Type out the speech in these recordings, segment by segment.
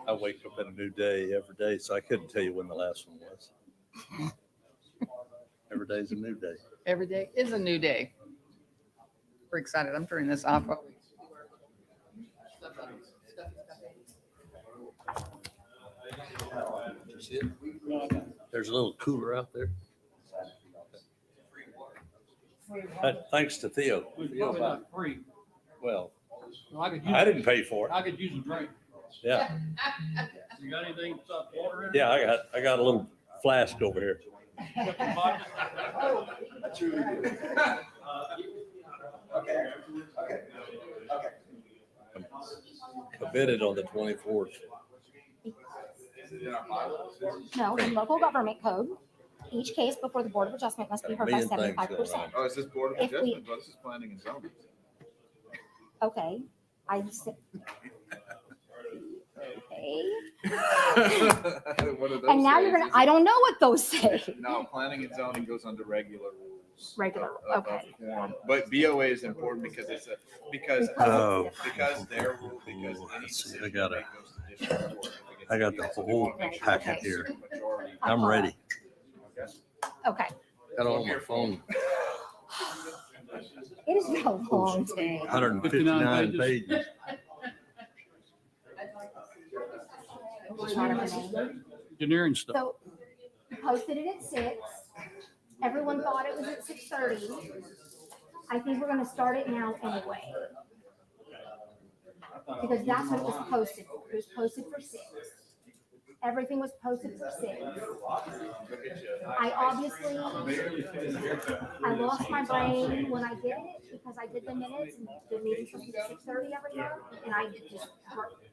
I wake up in a new day every day, so I couldn't tell you when the last one was. Every day's a new day. Every day is a new day. We're excited. I'm turning this off. You see it? There's a little cooler out there. Thanks to Theo. Probably not free. Well, I could use, I didn't pay for it. I could use a drink. Yeah, You got anything besides water in it? yeah, I got a little flask over here. Got some vodka? Committed on the 24th. No, in local government code, each case before the Board of Adjustment must be heard by Million things going 75%. on. Oh, is this Board of If we- Adjustment? Well, this is planning and zoning. Okay, I said. Okay, What do those and now you're say? gonna, I don't know what those say. No, planning and zoning goes under regular rules. Regular, of okay. form. But BOA is important because it's because Oh. because their rule, because any Let's see, decision I got they a- make goes to district court. If it I got gets the appealed, whole they wanna make sure packet it's here. majority. I'm ready. Okay, Got it on my phone. it is a long day. 159 pages. Engineering stuff. So we posted it at 6. Everyone thought it was at 6:30. I think we're gonna start it now anyway. Because that's what it was posted for. It was posted for 6. Everything was posted for 6. I obviously, I lost my brain when I did it because I did the minutes and the meeting's supposed to be at 6:30 every month. And I just,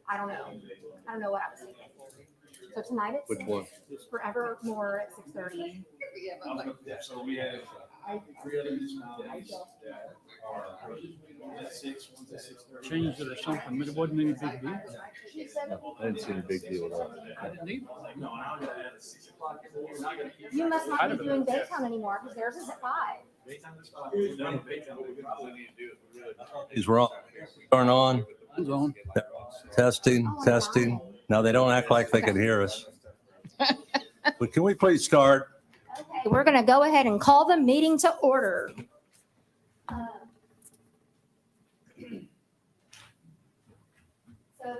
I don't know. I don't know what I was thinking. So tonight it's Which one? forevermore at 6:30. So we have 3 other municipalities that are at 6, one's at 6:30. Changed it or something, but it wasn't any big deal. I didn't see any big deal at all. I didn't either. No, and I'm gonna add at 6 o'clock every year, and I gotta keep. You must not be doing Baytown anymore because theirs is at 5. Daytime is fine. We've done Baytown, but we probably need to do it. We really- He's wrong. Turn on, It's on. testing, testing. Now they don't act like they can hear us. But can we please start? Okay, we're going to go ahead and call the meeting to order. So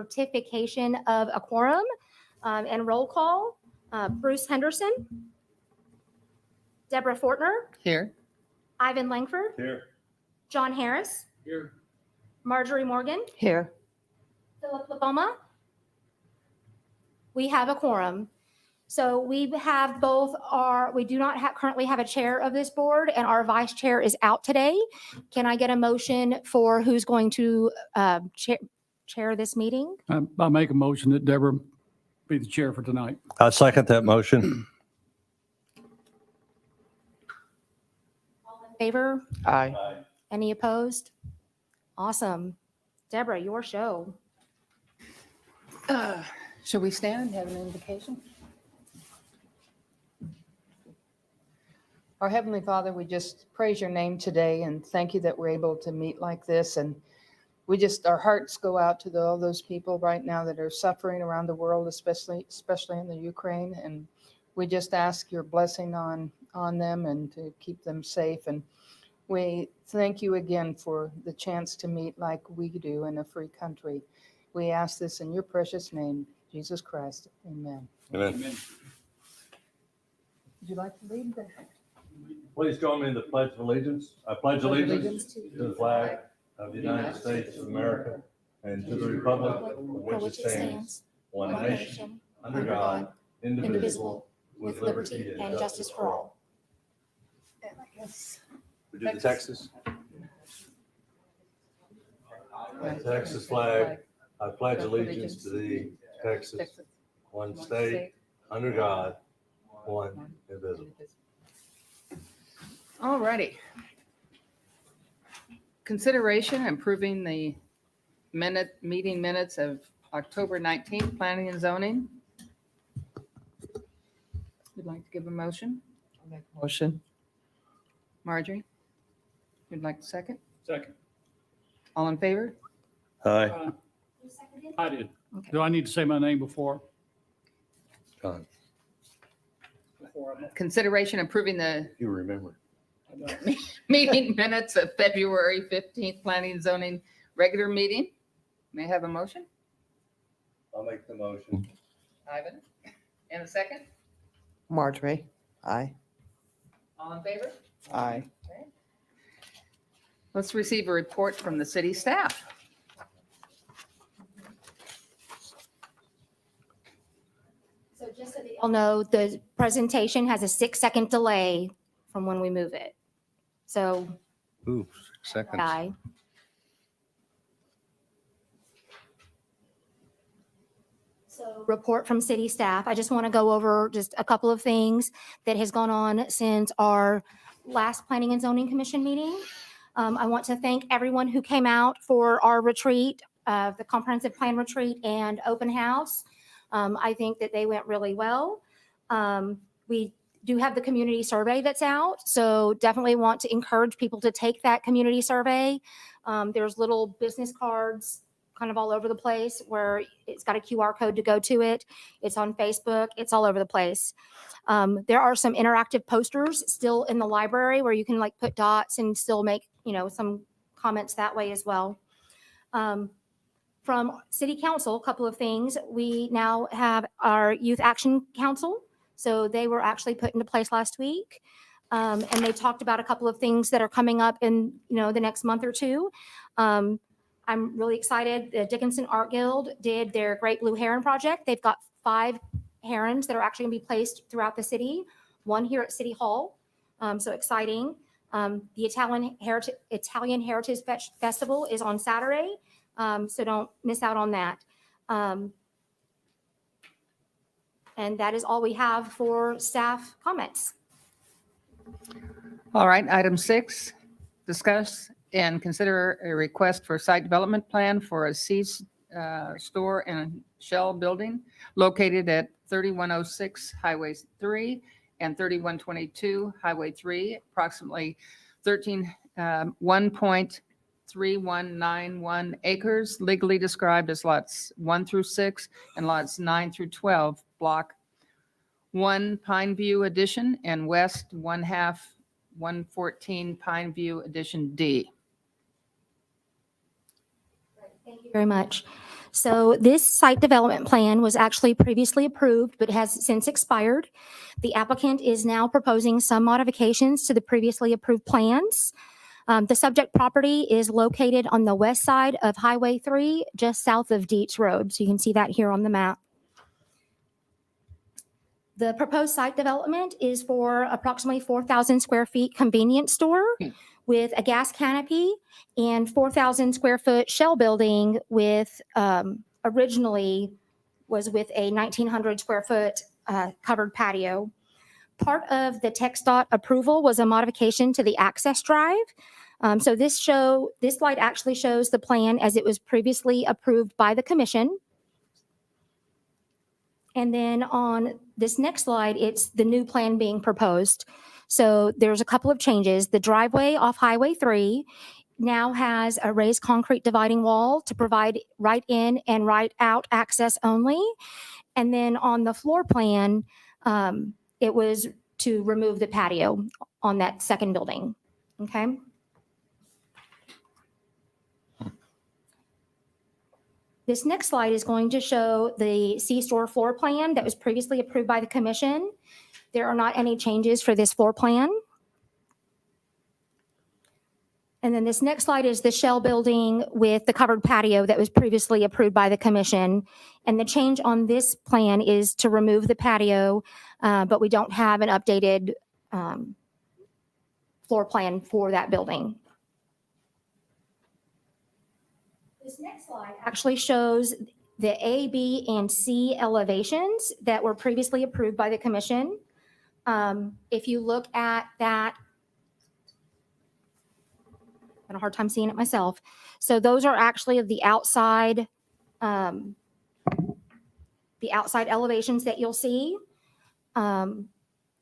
certification of a quorum and roll call. Bruce Henderson, Deborah Fortner, Here. Ivan Langford, Here. John Harris, Here. Marjorie Morgan, Here. Philip Laboma. We have a quorum. So we have we do not currently have a chair of this board and our vice chair is out today. Can I get a motion for who's going to chair this meeting? I make a motion that Deborah be the chair for tonight. I second that motion. Favor? Aye. Any opposed? Awesome. Deborah, your show. Shall we stand and have an invocation? Our Heavenly Father, we just praise your name today and thank you that we're able to meet like this. And our hearts go out to all those people right now that are suffering around the world, especially in the Ukraine. And we just ask your blessing on them and to keep them safe. And we thank you again for the chance to meet like we do in a free country. We ask this in your precious name, Jesus Christ. Amen. Amen. Amen. Would you like to lead? Please join me in the Pledge of Allegiance. I pledge allegiance to the flag of the United States of America and to the republic for which it stands, one nation, under God, indivisible, with liberty and justice for all. We do the Texas. Texas flag. I pledge allegiance to thee, Texas, one state, under God, one indivisible. All righty. Consideration approving the meeting minutes of October 19th, planning and zoning. Would like to give a motion? Motion. Marjorie? You'd like a second? Second. All in favor? Aye. I did. Okay. Do I need to say my name before? John, Consideration approving the if you remember. meeting minutes of February 15th, Planning and Zoning regular meeting. May I have a motion? I'll make the motion. Ivan? And a second? Marjorie, aye. All in favor? Aye. Okay. Let's receive a report from the city staff. So just so that y'all know, the presentation has a 6-second delay from when we move it. So, Ooh, 6 seconds. aye. So report from city staff. I just want to go over just a couple of things that has gone on since our last Planning and Zoning Commission meeting. I want to thank everyone who came out for our retreat, the comprehensive plan retreat and open house. I think that they went really well. We do have the community survey that's out, so definitely want to encourage people to take that community survey. There's little business cards kind of all over the place where it's got a QR code to go to it. It's on Facebook. It's all over the place. There are some interactive posters still in the library where you can like put dots and still make, some comments that way as well. From City Council, a couple of things. We now have our Youth Action Council. So they were actually put into place last week. And they talked about a couple of things that are coming up in, the next month or two. I'm really excited. The Dickinson Art Guild did their Great Blue Heron Project. They've got 5 herons that are actually going to be placed throughout the city, 1 here at City Hall. So exciting. The Italian Heritage Festival is on Saturday. So don't miss out on that. And that is all we have for staff comments. All right, item 6, discuss and consider a request for site development plan for a C-store and Shell building located at 3106 Highway 3 and 3122 Highway 3, approximately 1.3191 acres, legally described as lots 1 through 6 and lots 9 through 12, block 1 Pine View Addition and west 1/2 114 Pine View Addition D. Thank you very much. So this site development plan was actually previously approved, but has since expired. The applicant is now proposing some modifications to the previously approved plans. The subject property is located on the west side of Highway 3, just south of Dietz Road. So you can see that here on the map. The proposed site development is for approximately 4,000 square feet convenience store with a gas canopy and 4,000 square foot shell building with originally was with a 1,900 square foot covered patio. Part of the TxDOT approval was a modification to the access drive. So this slide actually shows the plan as it was previously approved by the commission. And then on this next slide, it's the new plan being proposed. So there's a couple of changes. The driveway off Highway 3 now has a raised concrete dividing wall to provide right in and right out access only. And then on the floor plan, it was to remove the patio on that second building. Okay. This next slide is going to show the C-store floor plan that was previously approved by the commission. There are not any changes for this floor plan. And then this next slide is the shell building with the covered patio that was previously approved by the commission. And the change on this plan is to remove the patio, but we don't have an updated floor plan for that building. This next slide actually shows the A, B, and C elevations that were previously approved by the commission. If you look at that, I had a hard time seeing it myself. So those are actually the outside elevations that you'll see. And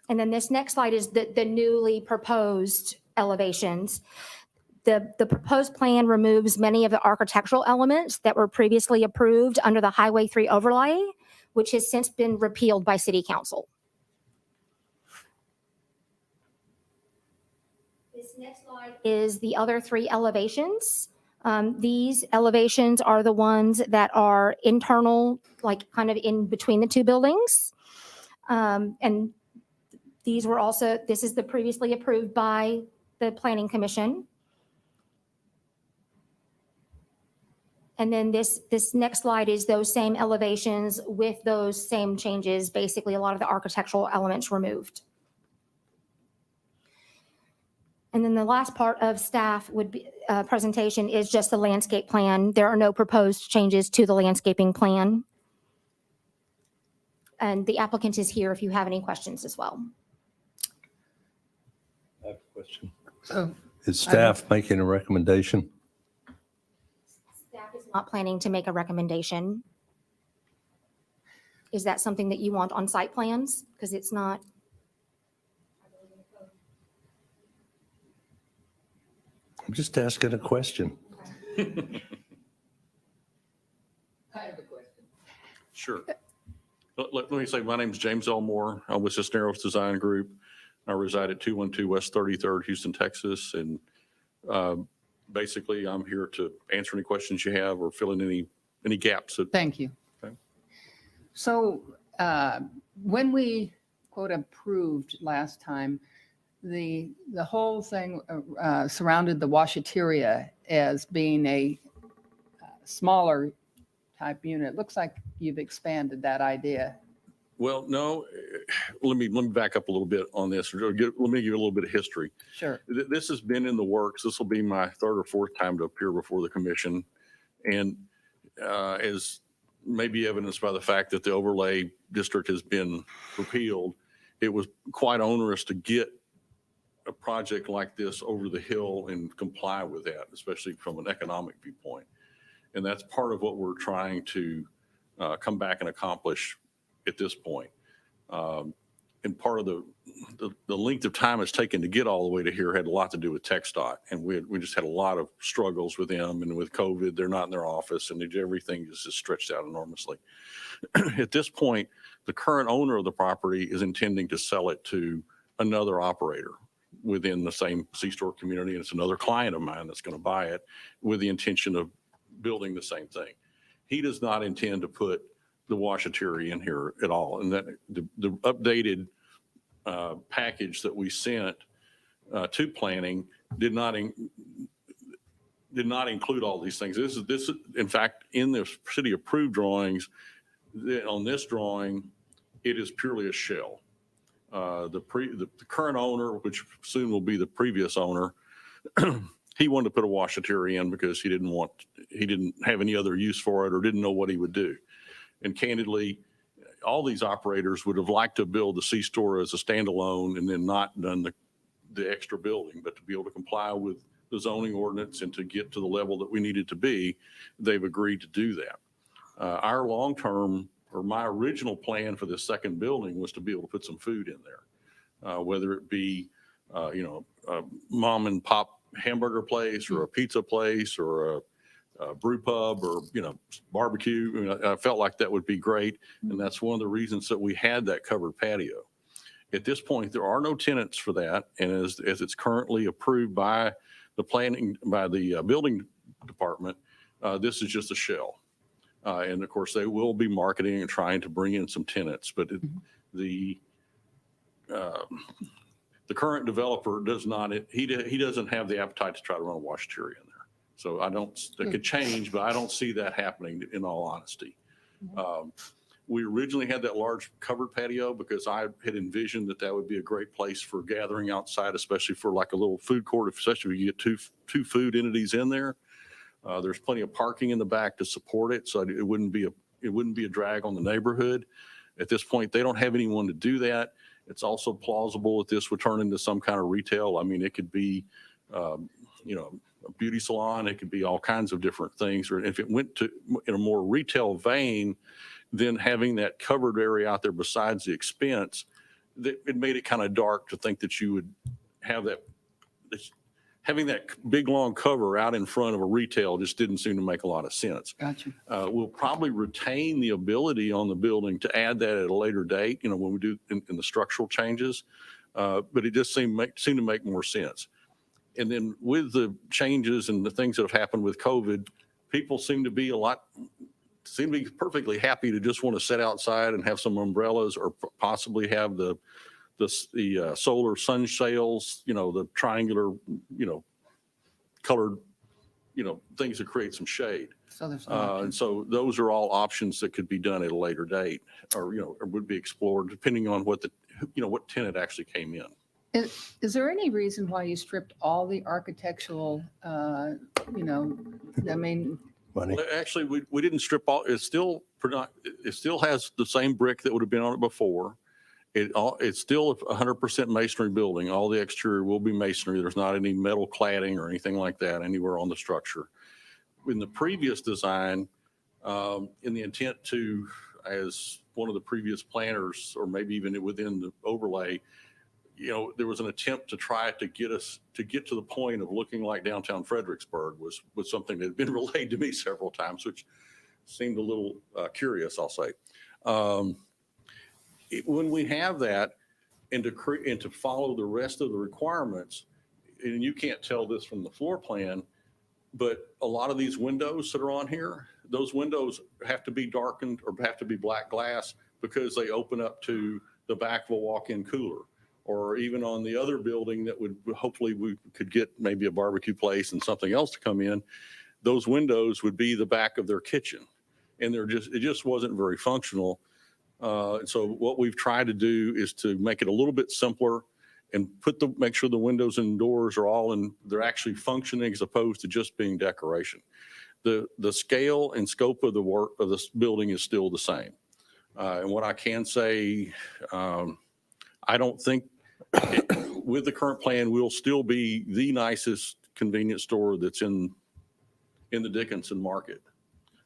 then this next slide is the newly proposed elevations. The proposed plan removes many of the architectural elements that were previously approved under the Highway 3 overlay, which has since been repealed by City Council. This next slide is the other 3 elevations. These elevations are the ones that are internal, like kind of in between the 2 buildings. And these were also, this is the previously approved by the Planning Commission. And then this next slide is those same elevations with those same changes, basically a lot of the architectural elements removed. And then the last part of staff would be presentation is just the landscape plan. There are no proposed changes to the landscaping plan. And the applicant is here if you have any questions as well. I have a question. So Is staff making a recommendation? Staff is not planning to make a recommendation. Is that something that you want on site plans? Because it's not. I'm just asking a question. Sure. Let me say, my name's James Elmore. I'm with Cisneros Design Group. I reside at 212 West 33rd, Houston, Texas. And basically, I'm here to answer any questions you have or fill in any gaps. Thank you. Okay. So when we quote approved last time, the whole thing surrounded the washateria as being a smaller type unit. It looks like you've expanded that idea. Well, no, let me back up a little bit on this. Let me give you a little bit of history. Sure. This has been in the works. This will be my 3rd or 4th time to appear before the commission. And as may be evidenced by the fact that the overlay district has been repealed, it was quite onerous to get a project like this over the hill and comply with that, especially from an economic viewpoint. And that's part of what we're trying to come back and accomplish at this point. And part of the length of time it's taken to get all the way to here had a lot to do with TxDOT. And we just had a lot of struggles with them, and with COVID, they're not in their office, and everything is just stretched out enormously. At this point, the current owner of the property is intending to sell it to another operator within the same C-store community. And it's another client of mine that's going to buy it with the intention of building the same thing. He does not intend to put the washateria in here at all. And that the updated package that we sent to planning did not include all these things. This is in fact in the city approved drawings. On this drawing, it is purely a shell. The current owner, which soon will be the previous owner, he wanted to put a washateria in because he didn't have any other use for it or didn't know what he would do. And candidly, all these operators would have liked to build the C-store as a standalone and then not done the extra building, but to be able to comply with the zoning ordinance and to get to the level that we needed to be, they've agreed to do that. Our long-term, or my original plan for this second building was to be able to put some food in there, whether it be, a mom and pop hamburger place or a pizza place or a brew pub or, barbecue. I felt like that would be great. And that's one of the reasons that we had that covered patio. At this point, there are no tenants for that. And as it's currently approved by the building department, this is just a shell. And of course, they will be marketing and trying to bring in some tenants, but the current developer does not. He doesn't have the appetite to try to run a washateria in there. So that could change, but I don't see that happening. In all honesty, we originally had that large covered patio because I had envisioned that would be a great place for gathering outside, especially for like a little food court, especially if you get two food entities in there. There's plenty of parking in the back to support it, so it wouldn't be a drag on the neighborhood. At this point, they don't have anyone to do that. It's also plausible that this would turn into some kind of retail. I mean, it could be, a beauty salon. It could be all kinds of different things. Or if it went in a more retail vein, then having that covered area out there besides the expense, it made it kind of dark to think that you would have having that big, long cover out in front of a retail just didn't seem to make a lot of sense. Gotcha. We'll probably retain the ability on the building to add that at a later date, when we do in the structural changes. But it just seemed to make more sense. And then with the changes and the things that have happened with COVID, people seem to be perfectly happy to just want to sit outside and have some umbrellas, or possibly have the solar sun sails, the triangular, colored, things that create some shade. So there's And so those are all options that could be done at a later date, or would be explored depending on what what tenant actually came in. Is there any reason why you stripped all the architectural, I mean, Money. Well, actually, we didn't strip all. It still has the same brick that would have been on it before. It's still a 100% masonry building. All the exterior will be masonry. There's not any metal cladding or anything like that anywhere on the structure. In the previous design, in the intent to, as one of the previous planners, or maybe even within the overlay, there was an attempt to try to get to the point of looking like downtown Fredericksburg was something that had been relayed to me several times, which seemed a little curious, I'll say. When we have that, and to follow the rest of the requirements, and you can't tell this from the floor plan, but a lot of these windows that are on here, those windows have to be darkened or have to be black glass because they open up to the back of a walk-in cooler. Or even on the other building that hopefully we could get maybe a barbecue place and something else to come in, those windows would be the back of their kitchen. And it just wasn't very functional. So what we've tried to do is to make it a little bit simpler and make sure the windows and doors are they're actually functioning as opposed to just being decoration. The scale and scope of the work of this building is still the same. And what I can say, I don't think with the current plan, we'll still be the nicest convenience store that's in the Dickinson market.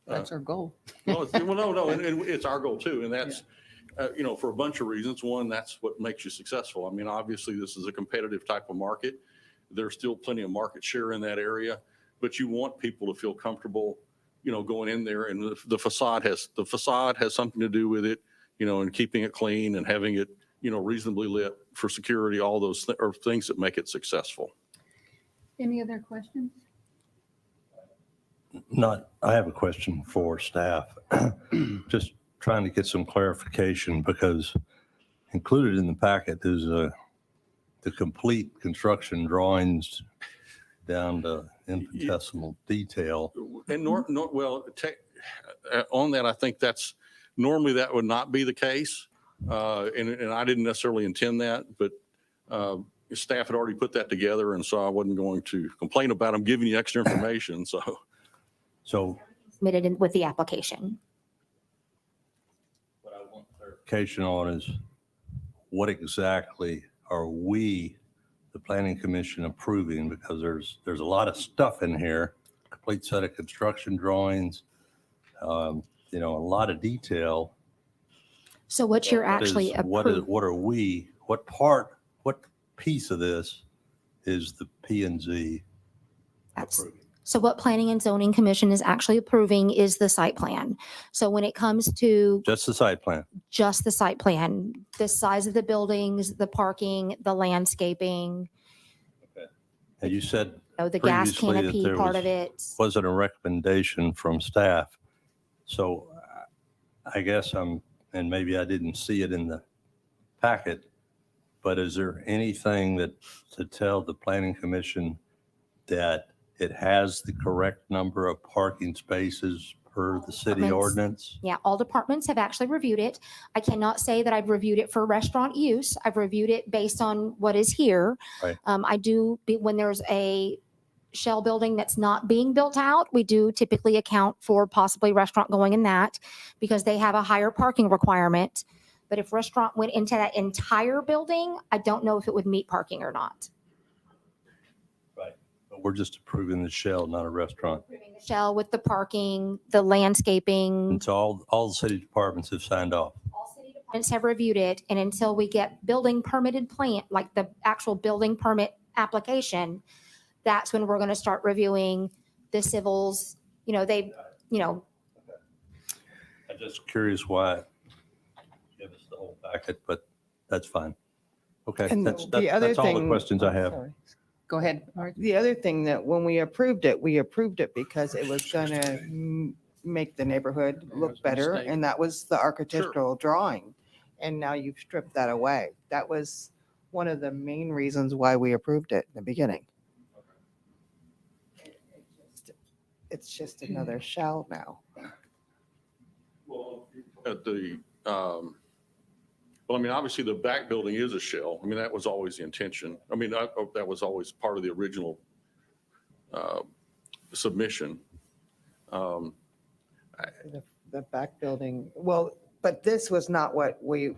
that's our goal. No, and it's our goal too. And that's, for a bunch of reasons. One, that's what makes you successful. I mean, obviously this is a competitive type of market. There's still plenty of market share in that area, but you want people to feel comfortable, going in there, and the facade has something to do with it, and keeping it clean and having it, reasonably lit for security. All those are things that make it successful. Any other questions? I have a question for staff. Just trying to get some clarification, because included in the packet is the complete construction drawings down to infinitesimal detail. And on that, I think normally that would not be the case. And I didn't necessarily intend that, but staff had already put that together, and so I wasn't going to complain about them giving you extra information. So Submitted in with the application. what I want clarification on is, what exactly are we, the planning commission, approving? Because there's a lot of stuff in here, complete set of construction drawings, a lot of detail. So what you're actually approving. What piece of this is the P and Z approving? So what Planning and Zoning Commission is actually approving is the site plan. So when it comes to Just the site plan. just the site plan, the size of the buildings, the parking, the landscaping, And you said the gas previously that canopy there part of it. wasn't a recommendation from staff. So I guess and maybe I didn't see it in the packet, but is there anything to tell the planning commission that it has the correct number of parking spaces per the city Departments. ordinance? Yeah, all departments have actually reviewed it. I cannot say that I've reviewed it for restaurant use. I've reviewed it based on what is here. Right. When there's a shell building that's not being built out, we do typically account for possibly restaurant going in that because they have a higher parking requirement. But if restaurant went into that entire building, I don't know if it would meet parking or not. But we're just approving the shell, not a restaurant. The shell with the parking, the landscaping. And so all the city departments have signed off. All city departments have reviewed it, and until we get building permitted plan, like the actual building permit application, that's when we're going to start reviewing the civils. I'm just curious why. Give us the whole packet, but that's fine. Okay, And that's the other all the thing- questions I have. Sorry. Go ahead, Mark. The other thing that when we approved it because it was gonna make the neighborhood Yeah, it look was a better, mistake. and that was the architectural drawing. And now you've stripped that away. That was one of the main reasons why we approved it in the beginning. It's just another shell now. At the, well, I mean, obviously the back building is a shell. I mean, that was always the intention. I mean, that was always part of the original submission. The back building, well, but this was not what we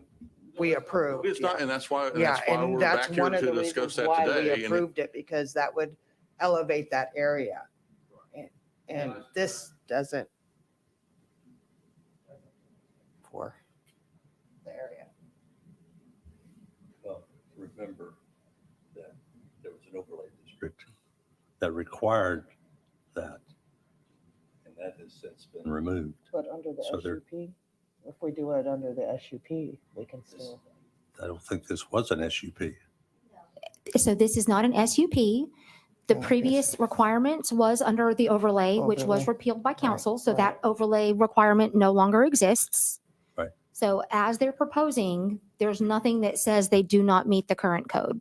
approved. It's not, and that's why, and Yeah, that's why and we're that's back here one of to the discuss reasons that why we today. And approved it, because that would elevate that area. And this doesn't. For the area. Well, remember that there was an overlay district that required that, and that has since been removed. But under the So there- SUP, if we do it under the SUP, we can still. I don't think this was an SUP. So this is not an SUP. The Yeah, I previous requirements was under the overlay, which was Overlay. repealed by council. So right. that overlay requirement no longer exists. Right. So as they're proposing, there's nothing that says they do not meet the current code.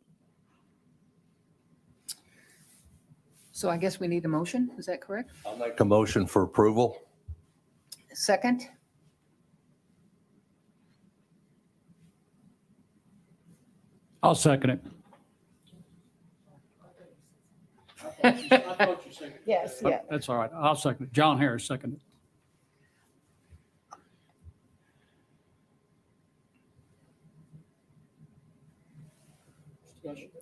So I guess we need a motion. Is that correct? I'll make a motion for approval. Second? I'll second it. Yes, yeah. That's all right. I'll second it. John Harris seconded.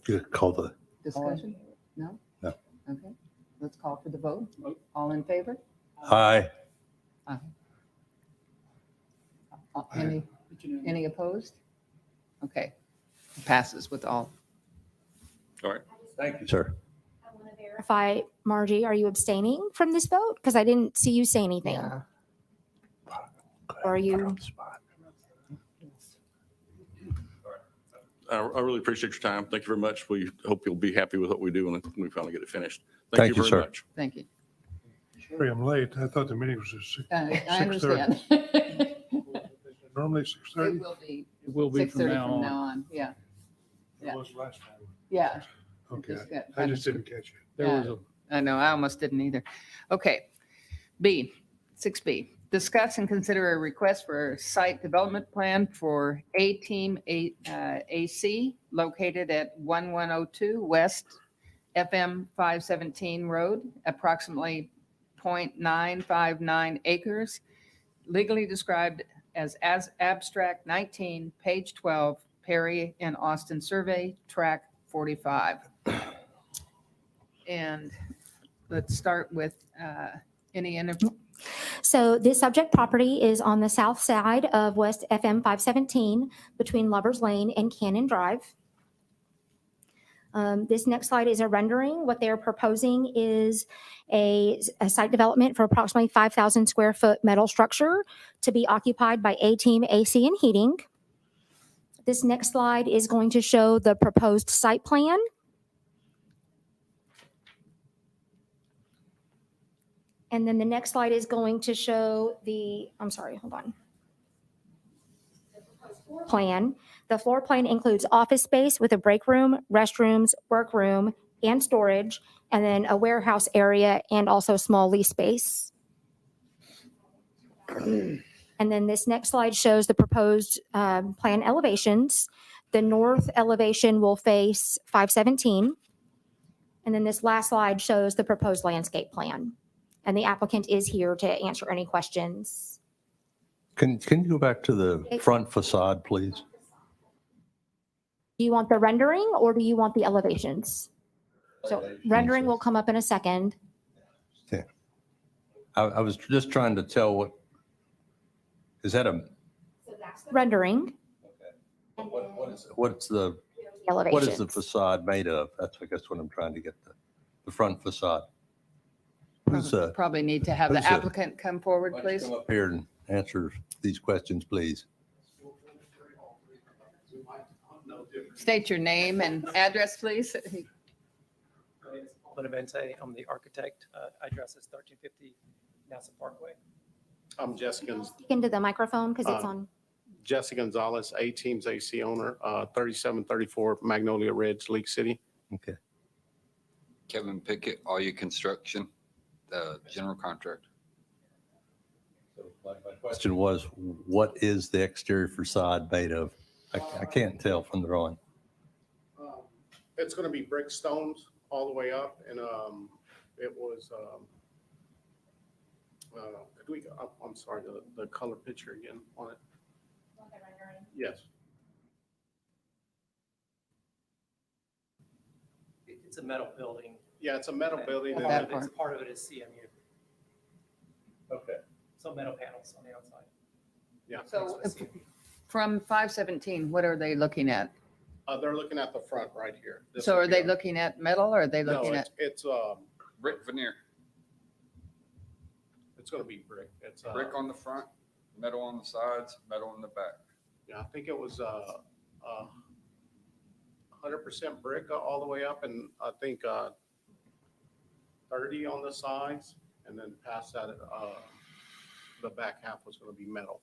You call the, Discussion? No? No. Okay, let's call for the vote. All in favor? aye. Any opposed? Okay, passes with all. Thank you, sir. I want to verify, Margie, are you abstaining from this vote? Because I didn't see you say anything. Yeah. Or are you? I really appreciate your time. Thank you very much. We hope you'll be happy with what we do when we finally get it finished. Thank you, very sir. much. Thank you. Sorry, I'm late. I thought the meeting was at I understand. normally It 6:30. will be It will be 6:30 from now from on. now on. Yeah, It was last time. yeah. Okay, Just got- I just didn't catch it. There was a, I know, I almost didn't either. Okay. B, 6B, discuss and consider a request for a site development plan for A-Team AC located at 1102 West FM 517 Road, approximately 0.959 acres, legally described as abstract 19, page 12, Perry and Austin Survey, track 45. And let's start with any. So this subject property is on the south side of West FM 517 between Lovers Lane and Cannon Drive. This next slide is a rendering. What they're proposing is a site development for approximately 5,000 square foot metal structure to be occupied by A-Team AC and Heating. This next slide is going to show the proposed site plan. And then the next slide is going to show I'm sorry, hold on. Plan. The floor plan includes office space with a break room, restrooms, workroom, and storage, and then a warehouse area and also small lease space. And then this next slide shows the proposed plan elevations. The north elevation will face 517. And then this last slide shows the proposed landscape plan. And the applicant is here to answer any questions. Can you go back to the front facade, please? Do you want the rendering or do you want the elevations? So rendering will come up in a second. I was just trying to tell is that a, Rendering. what's the, what is the Elevations. facade made of? That's, I guess, what I'm trying to get to. the front facade? Who's, Probably need to have the who's, applicant come forward, why don't you please. come up here and answer these questions, please? State your name and address, please. Benavente, I'm the architect. Address is 1350 NASA Parkway. I'm Jesse Speak into the microphone because it's on. Jesse Gonzalez, A-Team's AC owner, 3734 Magnolia Ridge, League City. Okay. Kevin Pickett, All You Construction, the general contractor. So my question was, what is the exterior facade made of? I can't tell from the drawing. It's going to be brick stones all the way up, and it was, could we, I'm sorry, the color picture again on it? Yes. It's a metal building. Yeah, it's a metal building. Part and of it- Part of it is CMU. Okay. So metal panels on the outside. Yeah. So from 517, what are they looking at? They're looking at the front right here. This So would are be they a- looking at metal or are they No, looking at? it's Brick veneer, it's going to be brick. It's brick on the front, metal on the sides, metal on the back. Yeah, I think it was 100% brick all the way up, and I think 30 on the sides, and then past that, the back half was going to be metal.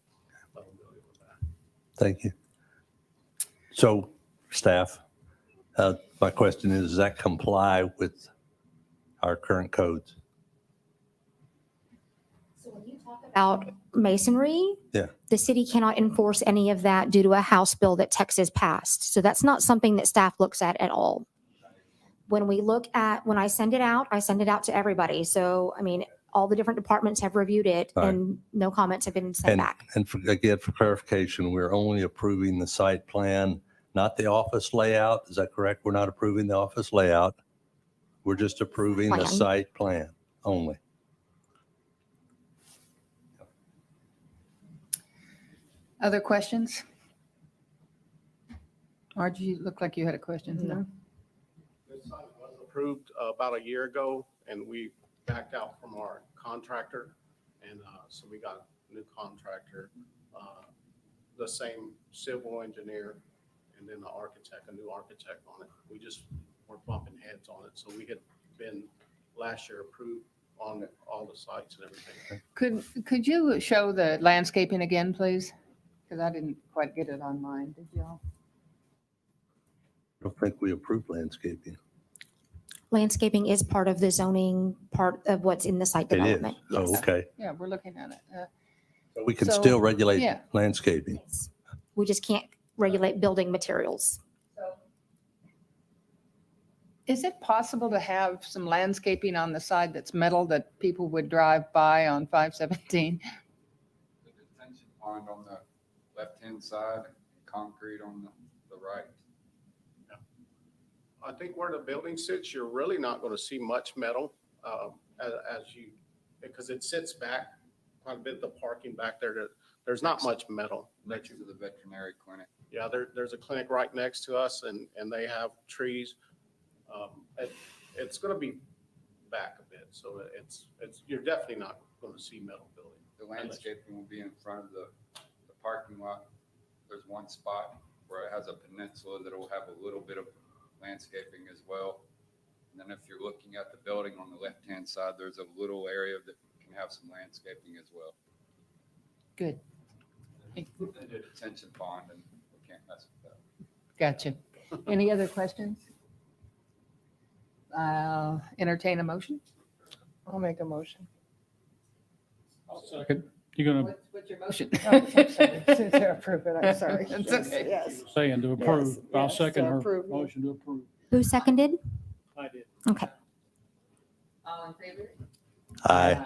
Thank you. So, staff, my question is, does that comply with our current codes? About masonry. Yeah. The city cannot enforce any of that due to a House bill that Texas passed. So that's not something that staff looks at all. When I send it out to everybody. So, I mean, all the different departments have reviewed it Right. and no comments have been sent back. And again, for clarification, we're only approving the site plan, not the office layout. Is that correct? We're not approving the office layout. We're just approving the Plan. site plan only. Other questions? Archie, you look like you had a question. No? This site was approved about a year ago, and we backed out from our contractor, and so we got a new contractor, the same civil engineer, and then the architect, a new architect on it. We just were bumping heads on it, so we had been last year approved on all the sites and everything. Could you show the landscaping again, please? Because I didn't quite get it on mine. Did y'all? I don't think we approved landscaping. Landscaping is part of the zoning, part of what's in the site It is. development. Oh, Yes. okay. Yeah, we're looking at it. So we can So, still regulate yeah. landscaping. Yes. We just can't regulate building materials. Is it possible to have some landscaping on the side that's metal that people would drive by on 517? The detention pond on the left-hand side, concrete on the right. I think where the building sits, you're really not going to see much metal as you, because it sits back quite a bit, the parking back there, there's not much metal. Next to the veterinary clinic. Yeah, there's a clinic right next to us, and they have trees. It's going to be back a bit, so you're definitely not going to see metal building. The landscaping will be in front of the parking lot. There's one spot where it has a peninsula that will have a little bit of landscaping as well. And then if you're looking at the building on the left-hand side, there's a little area that can have some landscaping as well. Good. The detention pond, and we can't mess with that. Gotcha. Any other questions? I'll entertain a motion. I'll make a motion. Second, you're going to What's your motion? To approve it, I'm sorry. It's okay. Yes. say and to approve. Yes, I'll yes, second to her approve. motion to approve. Who seconded? I did. Okay. All in favor? Aye.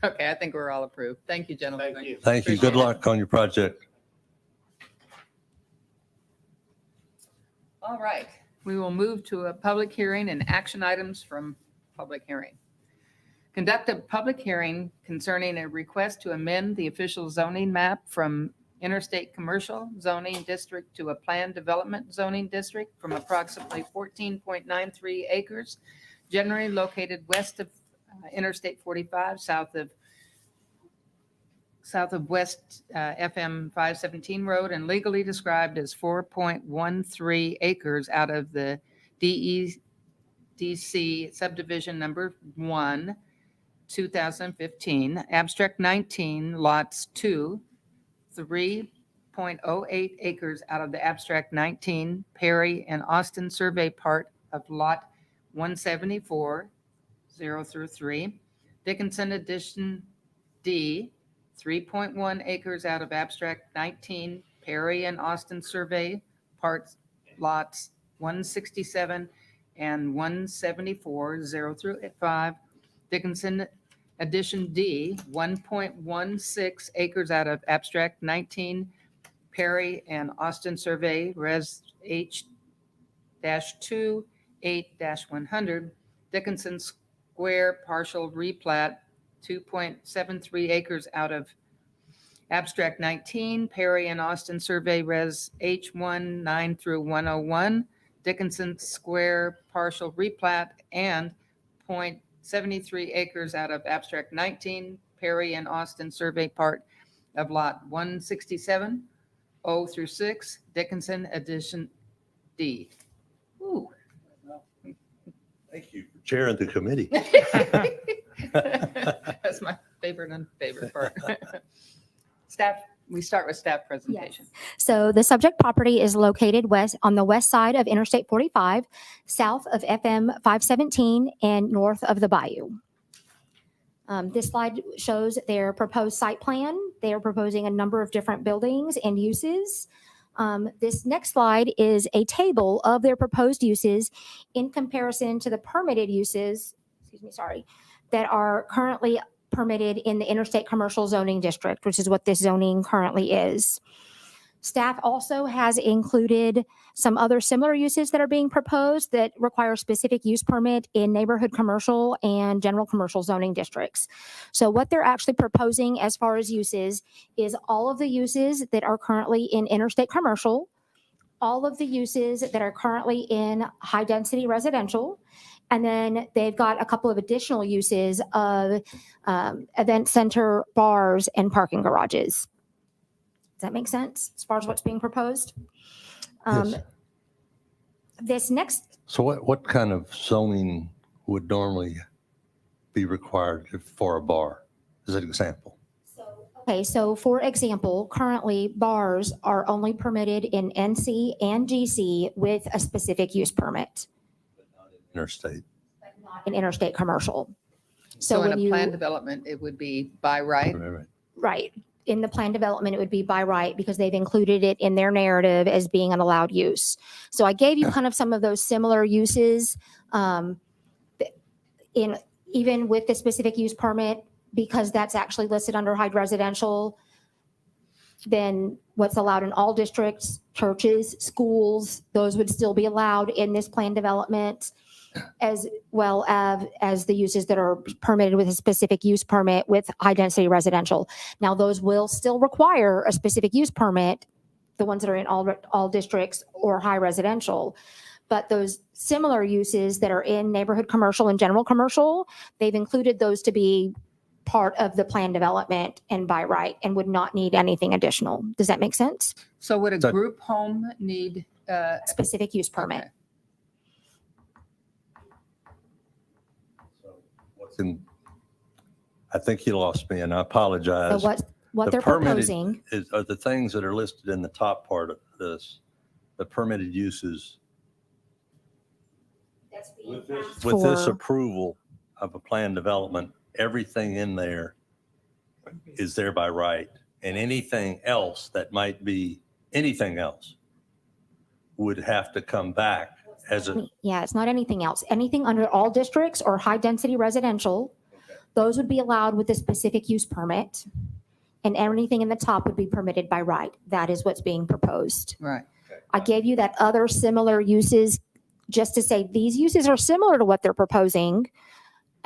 Okay, I think we're all approved. Thank you, gentlemen. Thank you. Thank you. Good Appreciate it. luck on your project. All right, we will move to a public hearing and action items from public hearing. Conduct a public hearing concerning a request to amend the official zoning map from interstate commercial zoning district to a planned development zoning district from approximately 14.93 acres, generally located west of Interstate 45, south of West FM 517 Road, and legally described as 4.13 acres out of the DEDC subdivision number 1, 2015, abstract 19, lots 2, 3.08 acres out of the abstract 19 Perry and Austin survey part of lot 174, 0 through 3. Dickinson addition D, 3.1 acres out of abstract 19 Perry and Austin survey parts lots 167 and 174, 0 through 5. Dickinson addition D, 1.16 acres out of abstract 19 Perry and Austin survey res H-2 8-100. Dickinson Square partial replat 2.73 acres out of abstract 19 Perry and Austin survey res H1 9 through 101. Dickinson Square partial replat and 0.73 acres out of abstract 19 Perry and Austin survey part of lot 167, 0 through 6, Dickinson addition D. Ooh. Thank you for chairing the committee. That's my favorite and unfavorite part. Staff, we start with staff presentation. So the subject property is located on the west side of Interstate 45, south of FM 517, and north of the Bayou. This slide shows their proposed site plan. They are proposing a number of different buildings and uses. This next slide is a table of their proposed uses in comparison to the permitted uses, that are currently permitted in the interstate commercial zoning district, which is what this zoning currently is. Staff also has included some other similar uses that are being proposed that require specific use permit in neighborhood commercial and general commercial zoning districts. So what they're actually proposing as far as uses is all of the uses that are currently in interstate commercial, all of the uses that are currently in high density residential, and then they've got a couple of additional uses of event center, bars, and parking garages. Does that make sense as far as what's being proposed? Yes. This next, So what kind of zoning would normally be required for a bar, as an example? okay, so for example, currently bars are only permitted in NC and GC with a specific use permit, Interstate. in interstate commercial. So in when a planned development, it would be by right. Right. Right. In the plan development, it would be by right because they've included it in their narrative as being an allowed use. So I gave you kind of some of those similar uses in even with the specific use permit, because that's actually listed under high residential. Then what's allowed in all districts, churches, schools, those would still be allowed in this plan development, as well as the uses that are permitted with a specific use permit with high density residential. Now, those will still require a specific use permit, the ones that are in all districts or high residential. But those similar uses that are in neighborhood commercial and general commercial, they've included those to be part of the plan development and by right and would not need anything additional. Does that make sense? So would a So- group home need, Specific use permit. okay. What's in, I think you lost me, and I So apologize. what The they're permitted proposing, Are the things that are listed in the top part of this, the permitted uses. With this For- approval of a planned development, everything in there is there by right. And anything else that might be, anything else would have to come back as a, yeah, it's not anything else. Anything under all districts or high density residential, those would be allowed with a specific use permit. And anything in the top would be permitted by right. That is what's being proposed. Right. I gave you that other similar uses just to say these uses are similar to what they're proposing.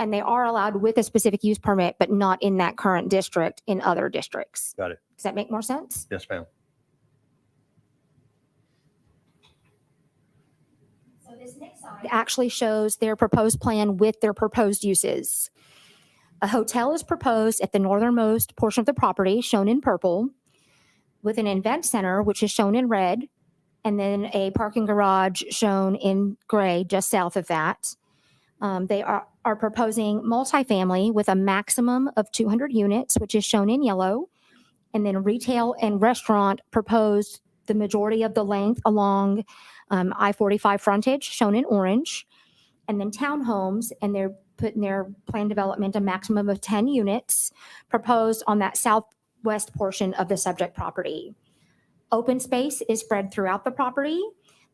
And they are allowed with a specific use permit, but not in that current district, in other districts. got it. Does that make more sense? Yes, ma'am. So this next slide actually shows their proposed plan with their proposed uses. A hotel is proposed at the northernmost portion of the property, shown in purple, with an event center, which is shown in red, and then a parking garage shown in gray, just south of that. They are proposing multifamily with a maximum of 200 units, which is shown in yellow, and then retail and restaurant proposed the majority of the length along I-45 frontage, shown in orange, and then townhomes, and they're putting their plan development a maximum of 10 units proposed on that southwest portion of the subject property. Open space is spread throughout the property.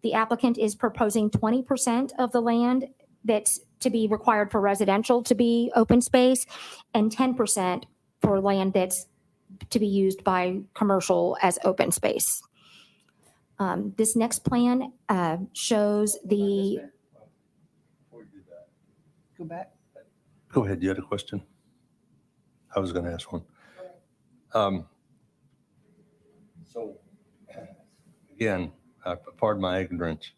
The applicant is proposing 20% of the land that's to be required for residential to be open space, and 10% for land that's to be used by commercial as open space. This next plan shows the, Go back. Go ahead. You had a question? I was going to ask one. So again, pardon my ignorance.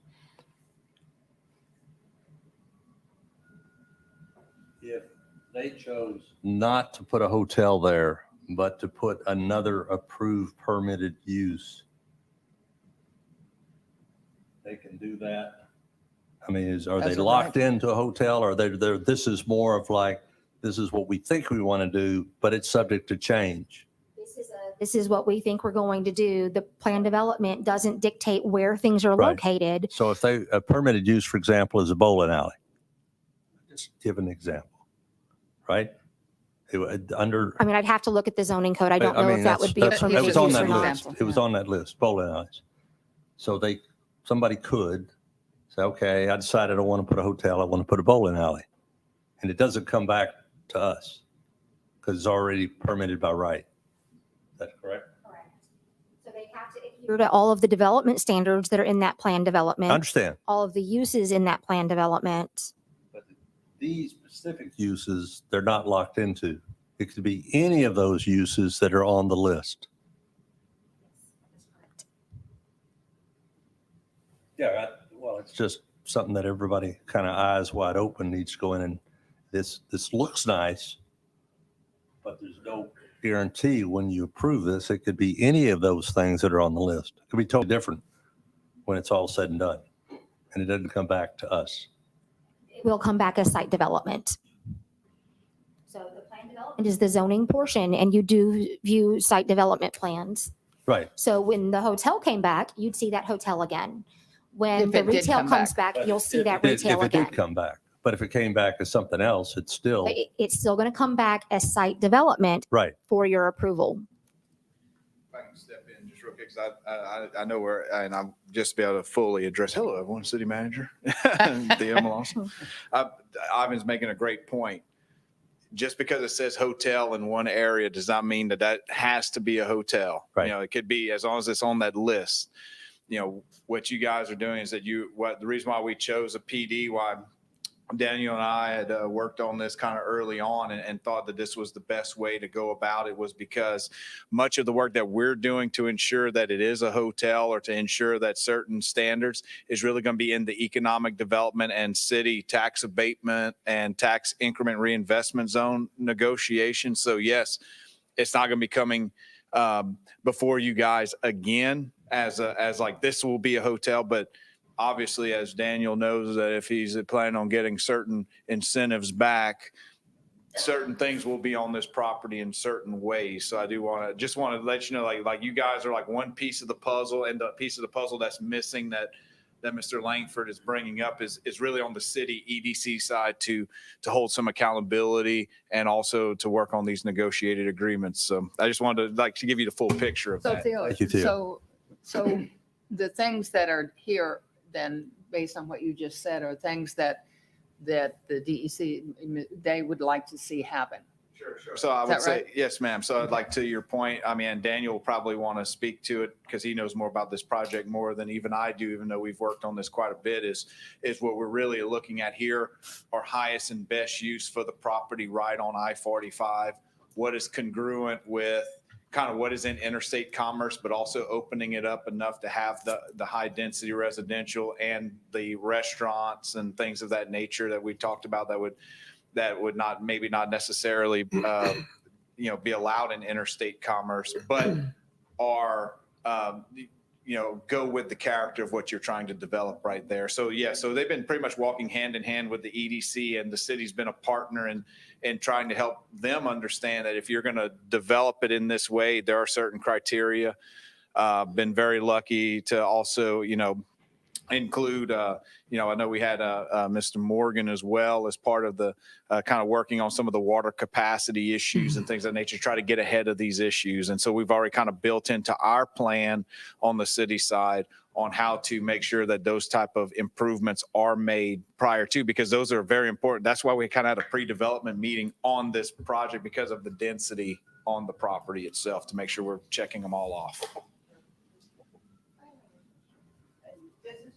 If they chose not to put a hotel there, but to put another approved permitted use, they can do that? I mean, are they That's a locked into a hotel, or this is more of like, this is what we think we want to do, but it's subject to change? this is what we think we're going to do. The plan development doesn't dictate where things are Right. located. So if a permitted use, for example, is a bowling alley, just give an example, right? Under. I mean, I'd have to look at the zoning code. I don't know mean, if that would be a that's- permitted It was use on or that not. list. It was on that list, bowling alleys. So somebody could say, okay, I decided I want to put a hotel, I want to put a bowling alley. And it doesn't come back to us because it's already permitted by right. Is that correct? So they have to adhere to all of the development standards that are in that plan I development, understand. all of the uses in that plan development. But these specific uses, they're not locked into. It could be any of those uses that are on the list. Yeah, well, it's just something that everybody kind of eyes wide open needs to go in, and this looks nice, but there's no guarantee when you approve this, it could be any of those things that are on the list. It could be totally different when it's all said and done, and it doesn't come back to us. It will come back as site development. So the plan development is the zoning portion, and you do view site development plans. Right. So when the hotel came back, you'd see that hotel again. When If the it did retail come comes back, you'll see that retail If it did again. come back, but if it came back as something else, it's still, But it's still going to come back as site development right. for your approval. If I can step in just real quick, because I know where, and I'm just be able to fully address, hello, everyone, city manager, DM Lawson. Ivan's making a great point. Just because it says hotel in one area does not mean that has to be a hotel. Right. You know, it could be, as long as it's on that list. You know, what you guys are doing is that the reason why we chose a PD, why Daniel and I had worked on this kind of early on and thought that this was the best way to go about it, was because much of the work that we're doing to ensure that it is a hotel or to ensure that certain standards is really going to be in the economic development and city tax abatement and tax increment reinvestment zone negotiations. So yes, it's not going to be coming before you guys again as like this will be a hotel, but obviously, as Daniel knows, that if he's planning on getting certain incentives back, certain things will be on this property in certain ways. So I do want to let you know, like you guys are like one piece of the puzzle, and the piece of the puzzle that's missing that Mr. Langford is bringing up is really on the city EDC side to hold some accountability and also to work on these negotiated agreements. So I just wanted to give you the full picture of So that. Theo, Thank you, Theo. so the things that are here, then based on what you just said, are things that the DEC, they would like to see happen. Sure. So I Is would that say, right? yes, ma'am. So I'd like, to your point, I mean, Daniel will probably want to speak to it because he knows more about this project more than even I do, even though we've worked on this quite a bit, is what we're really looking at here are highest and best use for the property right on I-45. What is congruent with kind of what is in interstate commerce, but also opening it up enough to have the high density residential and the restaurants and things of that nature that we talked about that would not, maybe not necessarily, be allowed in interstate commerce, but are, go with the character of what you're trying to develop right there. So yeah, so they've been pretty much walking hand in hand with the EDC, and the city's been a partner in trying to help them understand that if you're going to develop it in this way, there are certain criteria. Been very lucky to also, include, I know we had Mr. Morgan as well as part of the kind of working on some of the water capacity issues and things of that nature, try to get ahead of these issues. And so we've already kind of built into our plan on the city side on how to make sure that those type of improvements are made prior to, because those are very important. That's why we kind of had a pre-development meeting on this project, because of the density on the property itself, to make sure we're checking them all off.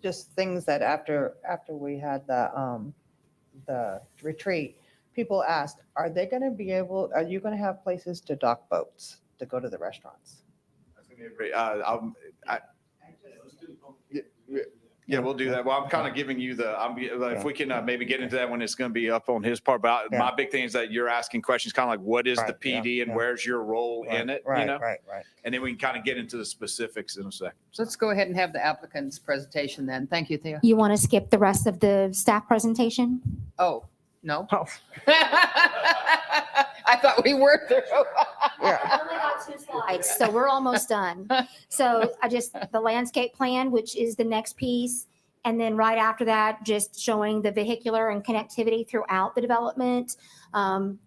Just things that after we had the retreat, people asked, are you going to have places to dock boats to go to the restaurants? That's gonna be a great, yeah, we'll do that. Well, I'm kind of giving you if we can maybe get into that when it's going to be up on his part. But my big thing is that you're asking questions kind of like, what is the PD and where's your role in it? Right. And then we can kind of get into the specifics in a second. So let's go ahead and have the applicant's presentation then. Thank you, Thea. You want to skip the rest of the staff presentation? Oh, no? I thought we were through. I only got 2 slides, so we're almost done. So the landscape plan, which is the next piece. And then right after that, just showing the vehicular and connectivity throughout the development.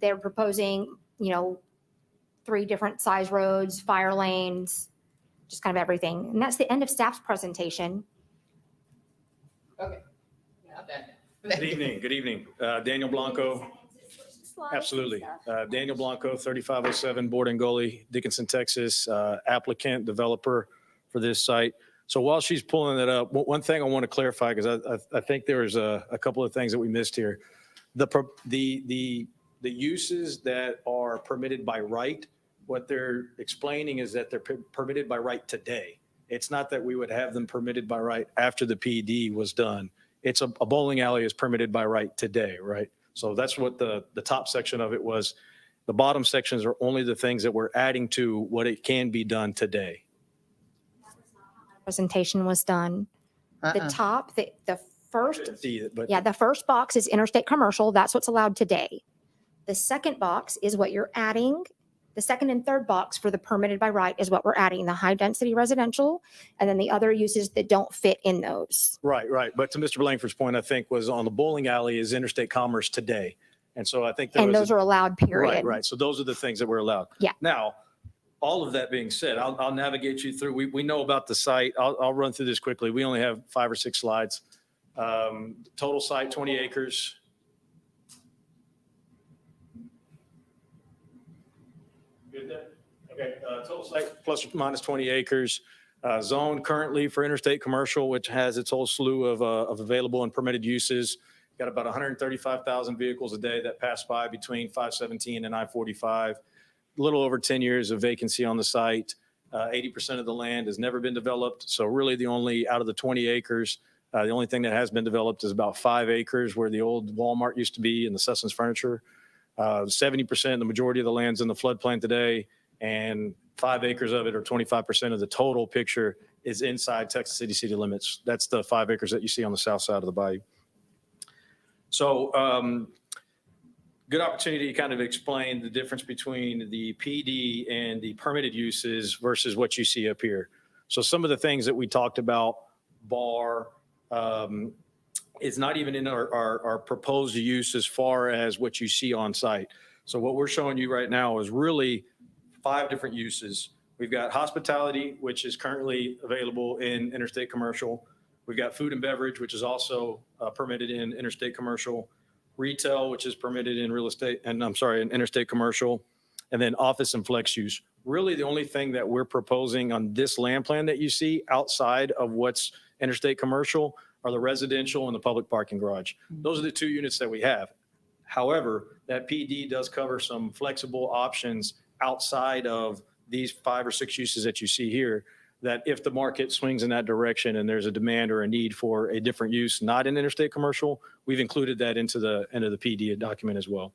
They're proposing, 3 different size roads, fire lanes, just kind of everything. And that's the end of staff's presentation. Okay. Good evening. Daniel Blanco. Absolutely. Daniel Blanco, 3507 Board and Gully, Dickinson, Texas, applicant, developer for this site. So while she's pulling that up, one thing I want to clarify, because I think there's a couple of things that we missed here. The uses that are permitted by right, what they're explaining is that they're permitted by right today. It's not that we would have them permitted by right after the PD was done. It's a bowling alley is permitted by right today, right? So that's what the top section of it was. The bottom sections are only the things that we're adding to what it can be done today. Presentation was done. The top, the first, See it, but the first box is interstate commercial. That's what's allowed today. The second box is what you're adding. The second and third box for the permitted by right is what we're adding, the high density residential, and then the other uses that don't fit in those. Right. But to Mr. Langford's point, I think was on the bowling alley is interstate commerce today. And so I think And those are allowed, period. Right. So those are the things that we're allowed. Yeah. Now, all of that being said, I'll navigate you through. We know about the site. I'll run through this quickly. We only have 5 or 6 slides. Total site, 20 acres. Good there? Okay. Total site plus or minus 20 acres. Zone currently for interstate commercial, which has its whole slew of available and permitted uses. Got about 135,000 vehicles a day that pass by between 517 and I-45. A little over 10 years of vacancy on the site. 80% of the land has never been developed. So really the only, out of the 20 acres, the only thing that has been developed is about 5 acres where the old Walmart used to be and the Sussman's Furniture. 70%, the majority of the land's in the floodplain today, and 5 acres of it, or 25% of the total picture, is inside Texas city limits. That's the 5 acres that you see on the south side of the bayou. So good opportunity to kind of explain the difference between the PD and the permitted uses versus what you see up here. So some of the things that we talked about, bar, is not even in our proposed use as far as what you see on site. So what we're showing you right now is really 5 different uses. We've got hospitality, which is currently available in interstate commercial. We've got food and beverage, which is also permitted in interstate commercial. Retail, which is permitted in in interstate commercial. And then office and flex use. Really the only thing that we're proposing on this land plan that you see outside of what's interstate commercial are the residential and the public parking garage. Those are the 2 units that we have. However, that PD does cover some flexible options outside of these 5 or 6 uses that you see here, that if the market swings in that direction and there's a demand or a need for a different use, not in interstate commercial, we've included that into the PD document as well.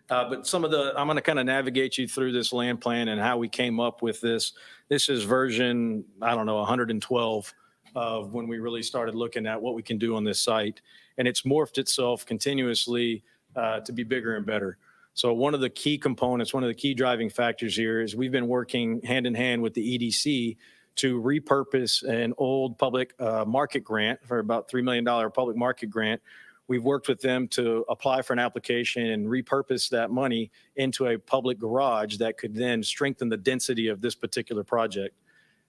But I'm going to kind of navigate you through this land plan and how we came up with this. This is version, 112 of when we really started looking at what we can do on this site. And it's morphed itself continuously to be bigger and better. So one of the key components, one of the key driving factors here is we've been working hand in hand with the EDC to repurpose an old public market grant for about $3 million public market grant. We've worked with them to apply for an application and repurpose that money into a public garage that could then strengthen the density of this particular project.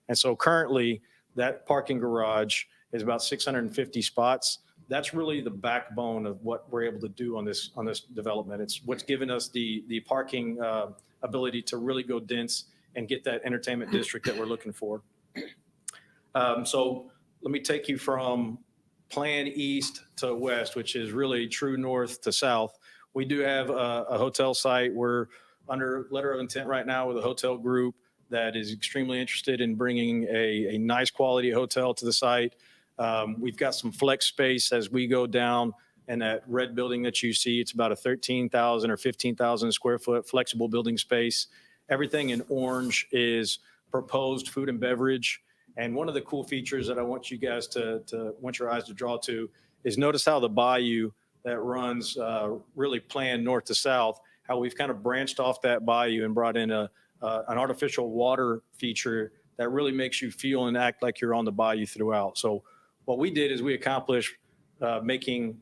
And so currently that parking garage is about 650 spots. That's really the backbone of what we're able to do on this development. It's what's given us the parking ability to really go dense and get that entertainment district that we're looking for. So let me take you from plan east to west, which is really true north to south. We do have a hotel site. We're under letter of intent right now with a hotel group that is extremely interested in bringing a nice quality hotel to the site. We've got some flex space as we go down, and that red building that you see, it's about a 13,000 or 15,000 square foot flexible building space. Everything in orange is proposed food and beverage. And one of the cool features that I want you guys want your eyes to draw to is notice how the bayou that runs really planned north to south, how we've kind of branched off that bayou and brought in an artificial water feature that really makes you feel and act like you're on the bayou throughout. So what we did is we accomplished making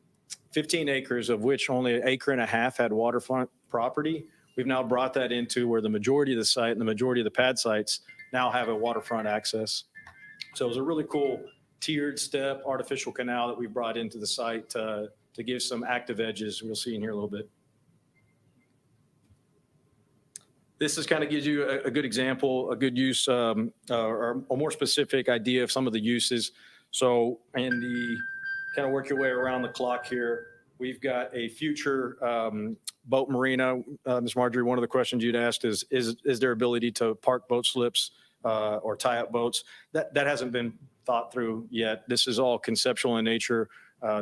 15 acres, of which only 1.5 acres had waterfront property. We've now brought that into where the majority of the site and the majority of the pad sites now have a waterfront access. So it was a really cool tiered step artificial canal that we brought into the site to give some active edges. We'll see in here a little bit. This is kind of gives you a good example, a good use, or a more specific idea of some of the uses. So in the kind of work your way around the clock here, we've got a future boat marina. Ms. Marjorie, one of the questions you'd asked is there ability to park boat slips or tie up boats? That hasn't been thought through yet. This is all conceptual in nature.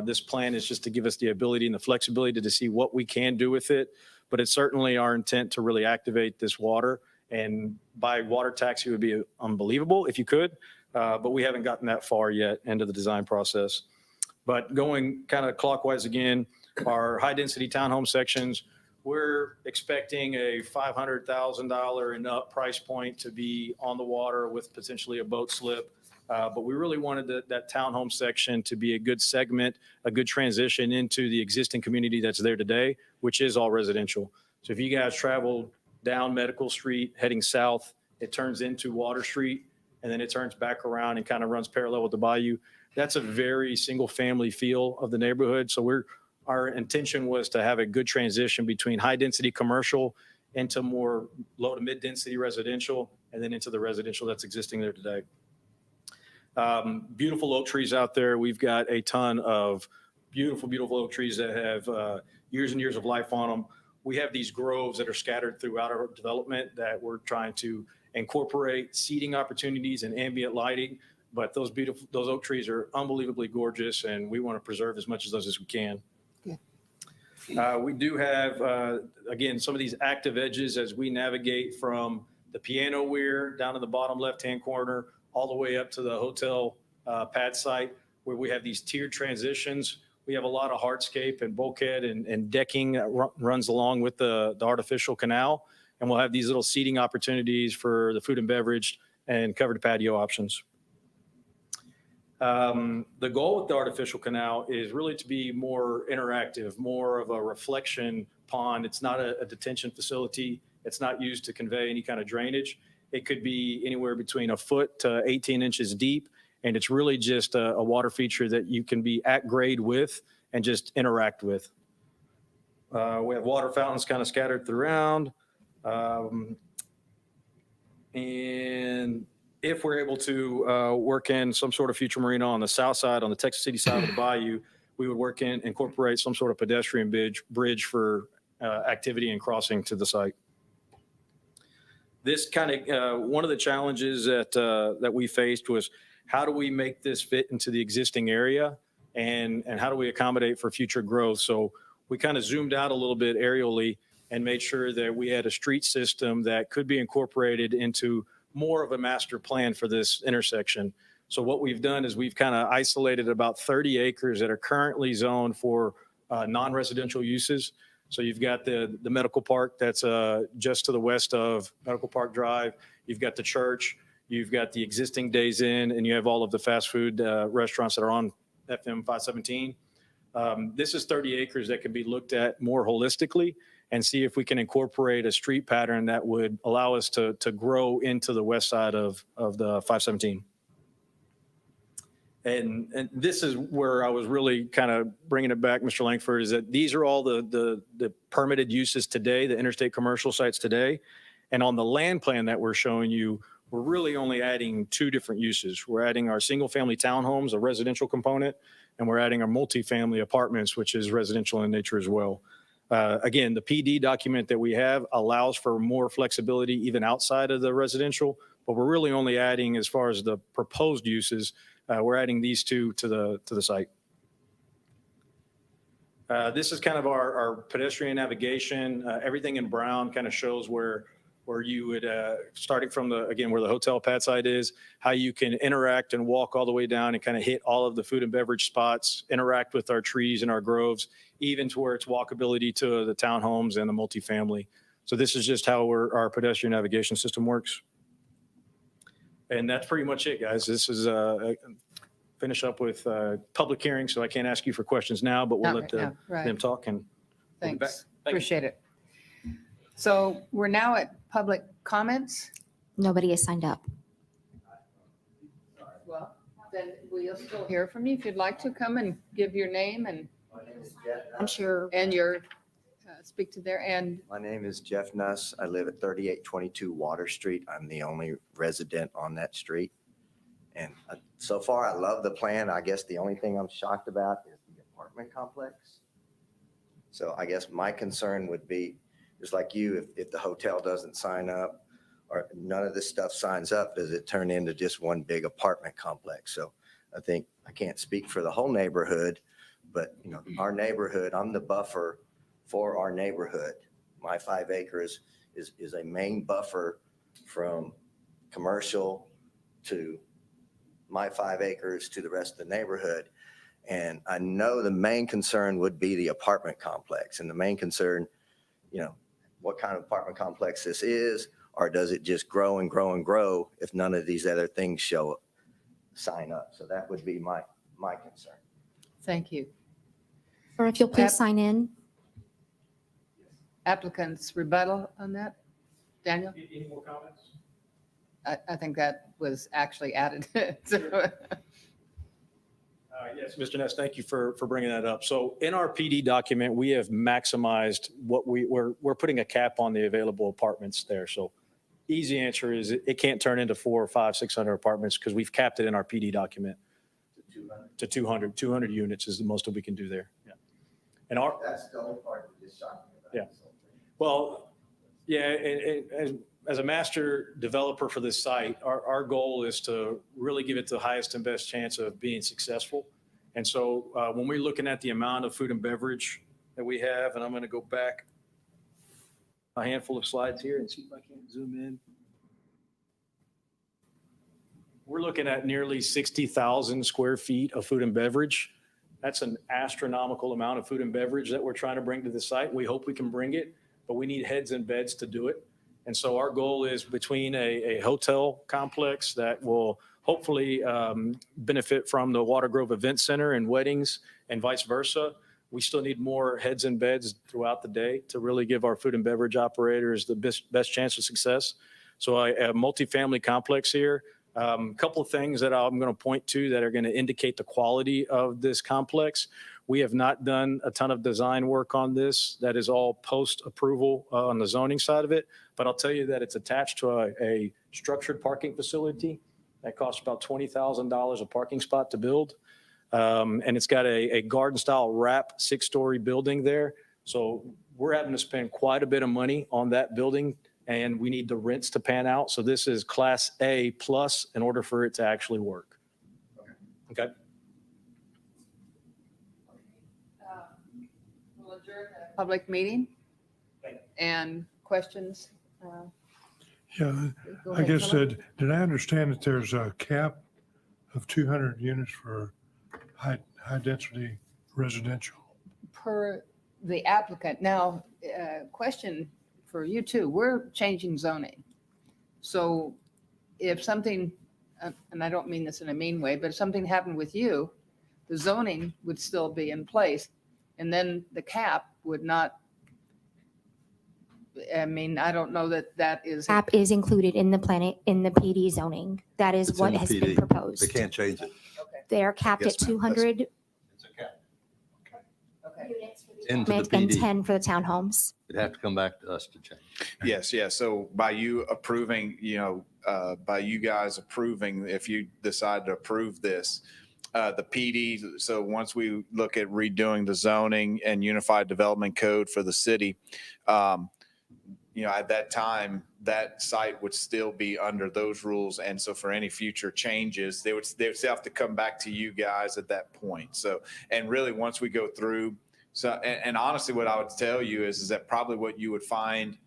This plan is just to give us the ability and the flexibility to see what we can do with it. But it's certainly our intent to really activate this water. And by water taxi would be unbelievable if you could, but we haven't gotten that far yet into the design process. But going kind of clockwise again, our high density townhome sections, we're expecting a $500,000 and up price point to be on the water with potentially a boat slip. But we really wanted that townhome section to be a good segment, a good transition into the existing community that's there today, which is all residential. So if you guys travel down Medical Street heading south, it turns into Water Street, and then it turns back around and kind of runs parallel with the bayou. That's a very single family feel of the neighborhood. So our intention was to have a good transition between high density commercial into more low to mid density residential, and then into the residential that's existing there today. Beautiful oak trees out there. We've got a ton of beautiful, beautiful oak trees that have years and years of life on them. We have these groves that are scattered throughout our development that we're trying to incorporate seating opportunities and ambient lighting. But those oak trees are unbelievably gorgeous, and we want to preserve as much of those as we can. We do have, again, some of these active edges as we navigate from the piano weir down to the bottom left-hand corner, all the way up to the hotel pad site, where we have these tiered transitions. We have a lot of hardscape and bulkhead and decking that runs along with the artificial canal. And we'll have these little seating opportunities for the food and beverage and covered patio options. The goal with the artificial canal is really to be more interactive, more of a reflection pond. It's not a detention facility. It's not used to convey any kind of drainage. It could be anywhere between 1 foot to 18 inches deep. And it's really just a water feature that you can be at grade with and just interact with. We have water fountains kind of scattered throughout. And if we're able to work in some sort of future marina on the south side, on the Texas City side of the bayou, we would incorporate some sort of pedestrian bridge for activity and crossing to the site. this kind of, one of the challenges that we faced was how do we make this fit into the existing area and how do we accommodate for future growth? So we kind of zoomed out a little bit aerially and made sure that we had a street system that could be incorporated into more of a master plan for this intersection. So what we've done is we've kind of isolated about 30 acres that are currently zoned for non-residential uses. So you've got the medical park that's just to the west of Medical Park Drive. You've got the church. You've got the existing Days Inn, and you have all of the fast food restaurants that are on FM 517. This is 30 acres that can be looked at more holistically and see if we can incorporate a street pattern that would allow us to grow into the west side of the 517. And this is where I was really kind of bringing it back, Mr. Langford, is that these are all the permitted uses today, the interstate commercial sites today. And on the land plan that we're showing you, we're really only adding 2 different uses. We're adding our single-family townhomes, a residential component, and we're adding our multifamily apartments, which is residential in nature as well. Again, the PD document that we have allows for more flexibility even outside of the residential, but we're really only adding, as far as the proposed uses, we're adding these 2 to the site. This is kind of our pedestrian navigation. Everything in brown kind of shows where you would, starting from where the hotel pad site is, how you can interact and walk all the way down and kind of hit all of the food and beverage spots, interact with our trees and our groves, even to where it's walkability to the townhomes and the multifamily. So this is just how our pedestrian navigation system works. And that's pretty much it, guys. This is finish up with public hearing, so I can't ask you for questions now, but we'll Not let right now, right. them talk. And we'll be back. Thanks. Thank you. Appreciate it. So we're now at public comments. Nobody has signed up. Well, then we'll still hear from you. If you'd like to come and give your name and I'm sure. your, speak to there. And My name is Jeff Nuss. I live at 3822 Water Street. I'm the only resident on that street. And so far, I love the plan. I guess the only thing I'm shocked about is the apartment complex. So I guess my concern would be, just like you, if the hotel doesn't sign up or none of this stuff signs up, does it turn into just one big apartment complex? So I think, I can't speak for the whole neighborhood, but our neighborhood, I'm the buffer for our neighborhood. My 5 acres is a main buffer from commercial to my 5 acres to the rest of the neighborhood. And I know the main concern would be the apartment complex, and the main concern, what kind of apartment complex this is, or does it just grow and grow and grow if none of these other things sign up? So that would be my concern. thank you. Or if you'll please sign in. Applicant's rebuttal on that? Daniel? Any more comments? I think that was actually added. So, Yes, Mr. Ness, thank you for bringing that up. So in our PD document, we have maximized what we're putting a cap on the available apartments there. So easy answer is it can't turn into 400 or 500, 600 apartments because we've capped it in our PD document to 200. 200 units is the most that we can do there. Yeah. And That's the only part that just shocked me about Yeah. this whole thing. Well, yeah, and as a master developer for this site, our goal is to really give it the highest and best chance of being successful. And so when we're looking at the amount of food and beverage that we have, and I'm going to go back a handful of slides here and see if I can zoom in. We're looking at nearly 60,000 square feet of food and beverage. That's an astronomical amount of food and beverage that we're trying to bring to the site. We hope we can bring it, but we need heads and beds to do it. And so our goal is between a hotel complex that will hopefully benefit from the Water Grove Event Center and weddings and vice versa. We still need more heads and beds throughout the day to really give our food and beverage operators the best chance of success. So a multifamily complex here. A couple of things that I'm going to point to that are going to indicate the quality of this complex. We have not done a ton of design work on this. That is all post-approval on the zoning side of it. But I'll tell you that it's attached to a structured parking facility that costs about $20,000 a parking spot to build. And it's got a garden-style wrap 6-story building there. So we're having to spend quite a bit of money on that building and we need the rents to pan out. So this is Class A plus in order for it to actually work. Okay? We'll adjourn the public meeting and questions. Yeah, Go I ahead, guess, Philip. did I understand that there's a cap of 200 units for high-density residential? Per the applicant. Now, question for you too. We're changing zoning. So if something, and I don't mean this in a mean way, but if something happened with you, the zoning would still be in place. And then the cap would not, I mean, I don't know that that is. App is included in the planet, in the PD zoning. That is It's what in the has PD. been proposed. They can't change it. They are capped at Yes, ma'am. 200 It's a cap. Okay. units for the Into the development and PD. 10 for the townhomes. It'd have to come back to us to change. Yes, yes. So by you approving, by you guys approving, if you decide to approve this, the PD, so once we look at redoing the zoning and unified development code for the city, at that time, that site would still be under those rules. And so for any future changes, they would still have to come back to you guys at that point. So, and really, once we go through, so, and honestly, what I would tell you is that probably what you would find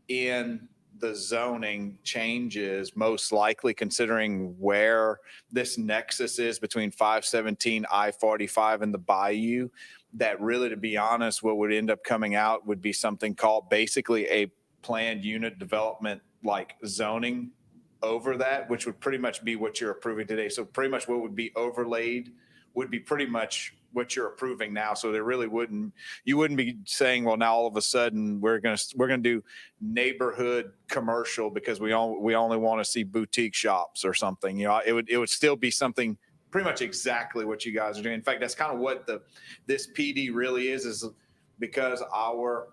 in the zoning changes, most likely considering where this nexus is between 517, I-45 and the Bayou, that really, to be honest, what would end up coming out would be something called basically a planned unit development like zoning over that, which would pretty much be what you're approving today. So pretty much what would be overlaid would be pretty much what you're approving now. So there really you wouldn't be saying, well, now all of a sudden we're going to do neighborhood commercial because we only want to see boutique shops or something. It would still be something pretty much exactly what you guys are doing. In fact, that's kind of what this PD really is because our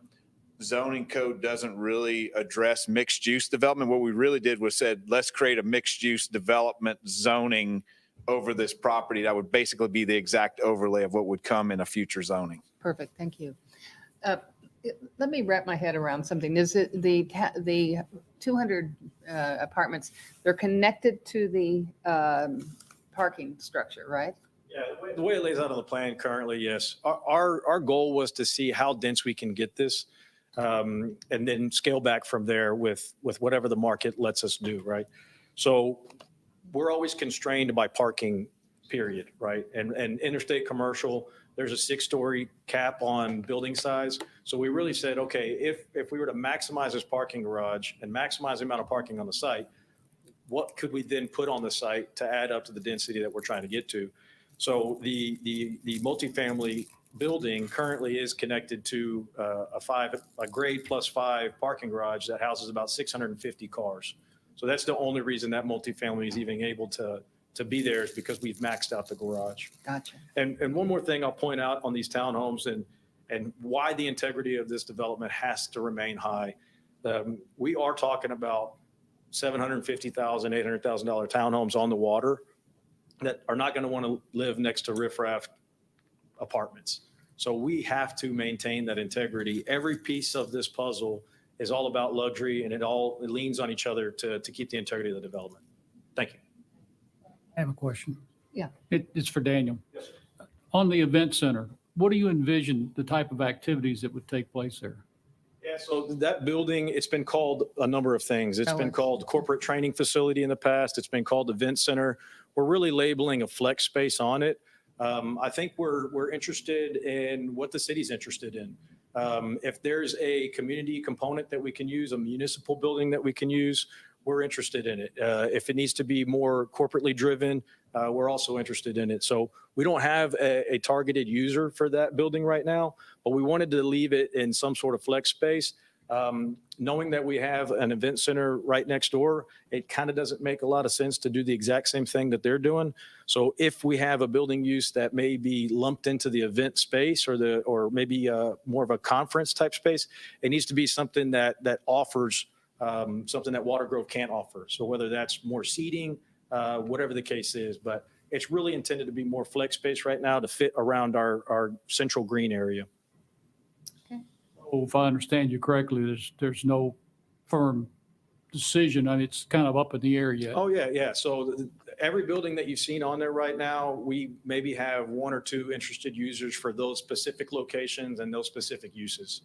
zoning code doesn't really address mixed use development. What we really did was said, let's create a mixed use development zoning over this property that would basically be the exact overlay of what would come in a future zoning. Perfect, thank you. Let me wrap my head around something. Is it the 200 apartments, they're connected to the parking structure, right? Yeah, the way it lays out on the plan currently, yes. Our goal was to see how dense we can get this, and then scale back from there with whatever the market lets us do, right? So we're always constrained by parking, period, right? And interstate commercial, there's a 6-story cap on building size. So we really said, okay, if we were to maximize this parking garage and maximize the amount of parking on the site, what could we then put on the site to add up to the density that we're trying to get to? So the multifamily building currently is connected to a grade +5 parking garage that houses about 650 cars. So that's the only reason that multifamily is even able to be there is because we've maxed out the garage. Gotcha. And one more thing I'll point out on these townhomes and why the integrity of this development has to remain high. We are talking about $750,000, $800,000 townhomes on the water that are not going to want to live next to riffraff apartments. So we have to maintain that integrity. Every piece of this puzzle is all about luxury, and it leans on each other to keep the integrity of the development. Thank you. I have a question. Yeah. It's for Daniel. Yes. On the event center, what do you envision the type of activities that would take place there? Yeah, so that building, it's been called a number of things. It's been called corporate training facility in the past. It's been called event center. We're really labeling a flex space on it. I think we're interested in what the city's interested in. If there's a community component that we can use, a municipal building that we can use, we're interested in it. If it needs to be more corporately driven, we're also interested in it. So we don't have a targeted user for that building right now, but we wanted to leave it in some sort of flex space. Knowing that we have an event center right next door, it kind of doesn't make a lot of sense to do the exact same thing that they're doing. So if we have a building use that may be lumped into the event space or maybe more of a conference type space, it needs to be something that offers something that Water Grove can't offer. So whether that's more seating, whatever the case is, but it's really intended to be more flex space right now to fit around our central green area. Oh, if I understand you correctly, there's no firm decision? I mean, it's kind of up in the air yet. Oh, yeah, yeah. So every building that you've seen on there right now, we maybe have one or two interested users for those specific locations and those specific uses.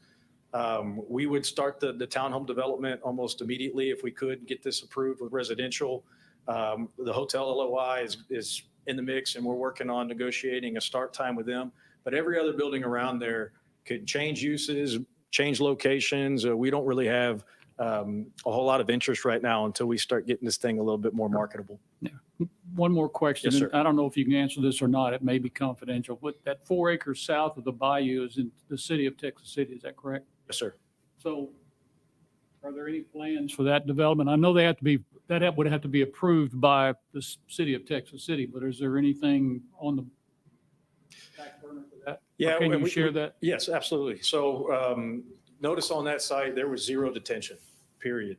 We would start the townhome development almost immediately if we could get this approved with residential. The hotel LOI is in the mix, and we're working on negotiating a start time with them. But every other building around there could change uses, change locations. We don't really have a whole lot of interest right now until we start getting this thing a little bit more marketable. One more question. Yes, sir. and I don't know if you can answer this or not. It may be confidential, but that 4 acres south of the bayou is in the city of Texas City. Is that correct? Yes, sir. So are there any plans for that development? I know that would have to be approved by the city of Texas City, but is there anything on the back burner for that? Or Yeah. can and you share that? Yes, absolutely. So notice on that site, there was zero detention, period.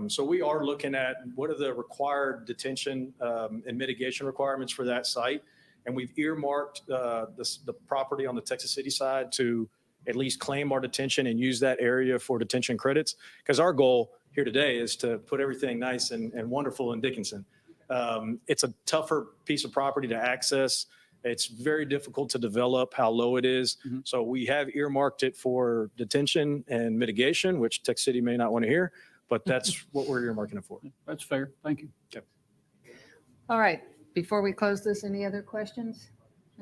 So we are looking at what are the required detention and mitigation requirements for that site. And we've earmarked the property on the Texas City side to at least claim our detention and use that area for detention credits. Because our goal here today is to put everything nice and wonderful in Dickinson. It's a tougher piece of property to access. It's very difficult to develop how low it is. Mhm. So we have earmarked it for detention and mitigation, which Tech City may not want to hear, but that's what we're earmarking it for. That's fair. Thank you. All right, before we close this, any other questions?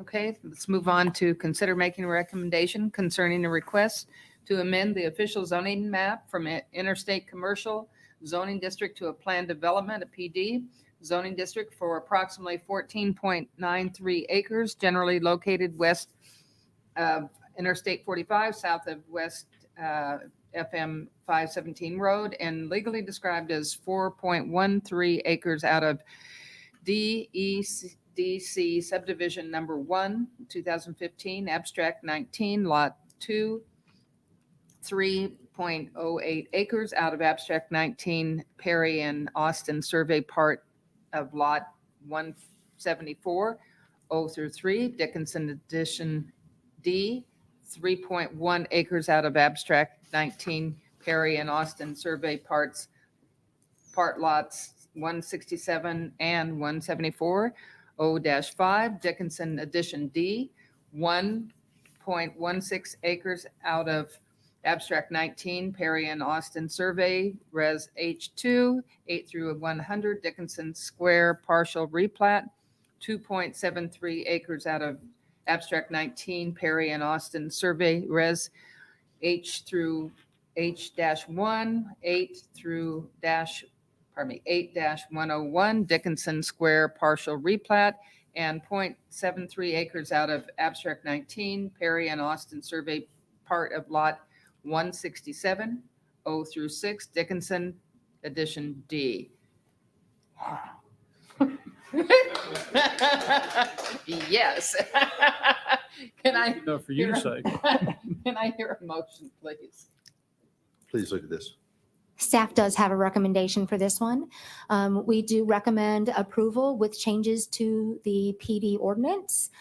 Okay, let's move on to consider making a recommendation concerning a request to amend the official zoning map from interstate commercial zoning district to a planned development, a PD zoning district for approximately 14.93 acres, generally located west of Interstate 45, south of West FM 517 Road, and legally described as 4.13 acres out of DEC subdivision number 1, 2015, abstract 19, lot 2, 3.08 acres out of abstract 19, Perry and Austin survey part of lot 174, 0 through 3, Dickinson addition D, 3.1 acres out of abstract 19, Perry and Austin survey part lots 167 and 174, 0-5, Dickinson addition D, 1.16 acres out of abstract 19, Perry and Austin survey, res H2, 8 through 100, Dickinson Square partial replat, 2.73 acres out of abstract 19, Perry and Austin survey, res H through H-1, 8-101, Dickinson Square partial replat, and 0.73 acres out of abstract 19, Perry and Austin survey part of lot 167, 0 through 6, Dickinson addition D. Yes. Can I, Enough for you to say. can I hear a motion, please? Please look at this. Staff does have a recommendation for this one. We do recommend approval with changes to the PD ordinance.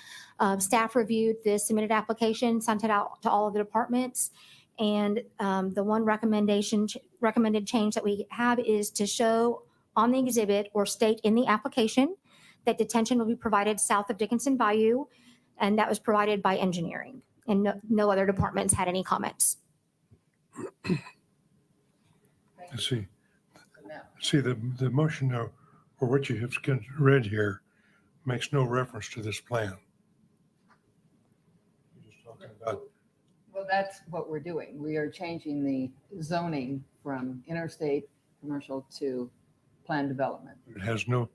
Staff reviewed the submitted application, sent it out to all of the departments. And the one recommended change that we have is to show on the exhibit or state in the application that detention will be provided south of Dickinson Bayou, and that was provided by engineering. And no other departments had any comments. See, the motion though, or what you have read here makes no reference to this plan. You're just talking about, Well, that's what we're doing. We are changing the zoning from interstate commercial to planned development. it has no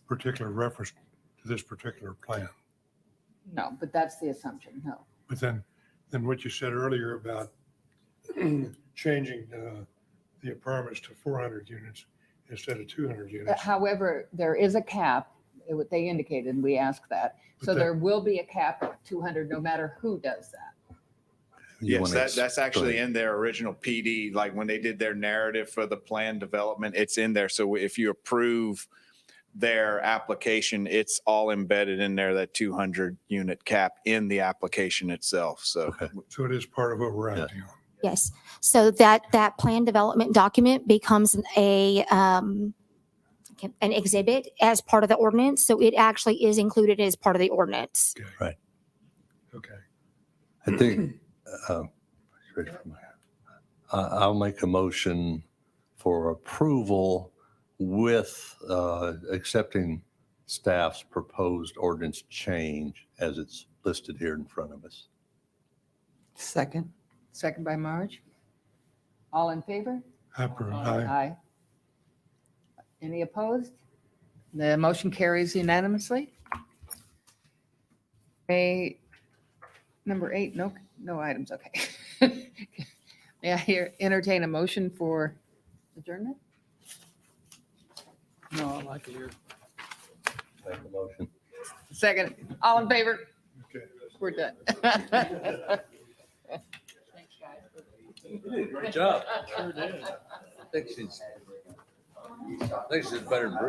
particular reference to this particular plan. No, but that's the assumption, no. But then what you said earlier about changing the apartments to 400 units instead of 200 units. However, there is a cap, what they indicated, and we asked that. So there will be a cap of 200 no matter who does that. Yes, that's actually in their original PD, like when they did their narrative for the planned development, it's in there. So if you approve their application, it's all embedded in there, that 200 unit cap in the application itself. So So it is part of what we're acting on. Yes. So that plan development document becomes an exhibit as part of the ordinance. So it actually is included as part of the ordinance. Okay. I think, I'll make a motion for approval with accepting staff's proposed ordinance change as it's listed here in front of us. Second. Second by Marge. All in favor? Aye. Aye. Any opposed? The motion carries unanimously. Number 8, no items, okay. May I entertain a motion for adjournment? No, I like it here. Make a motion. Second, all in favor? Okay. We're done. Great job. Sure did. I think she's better than Bruce.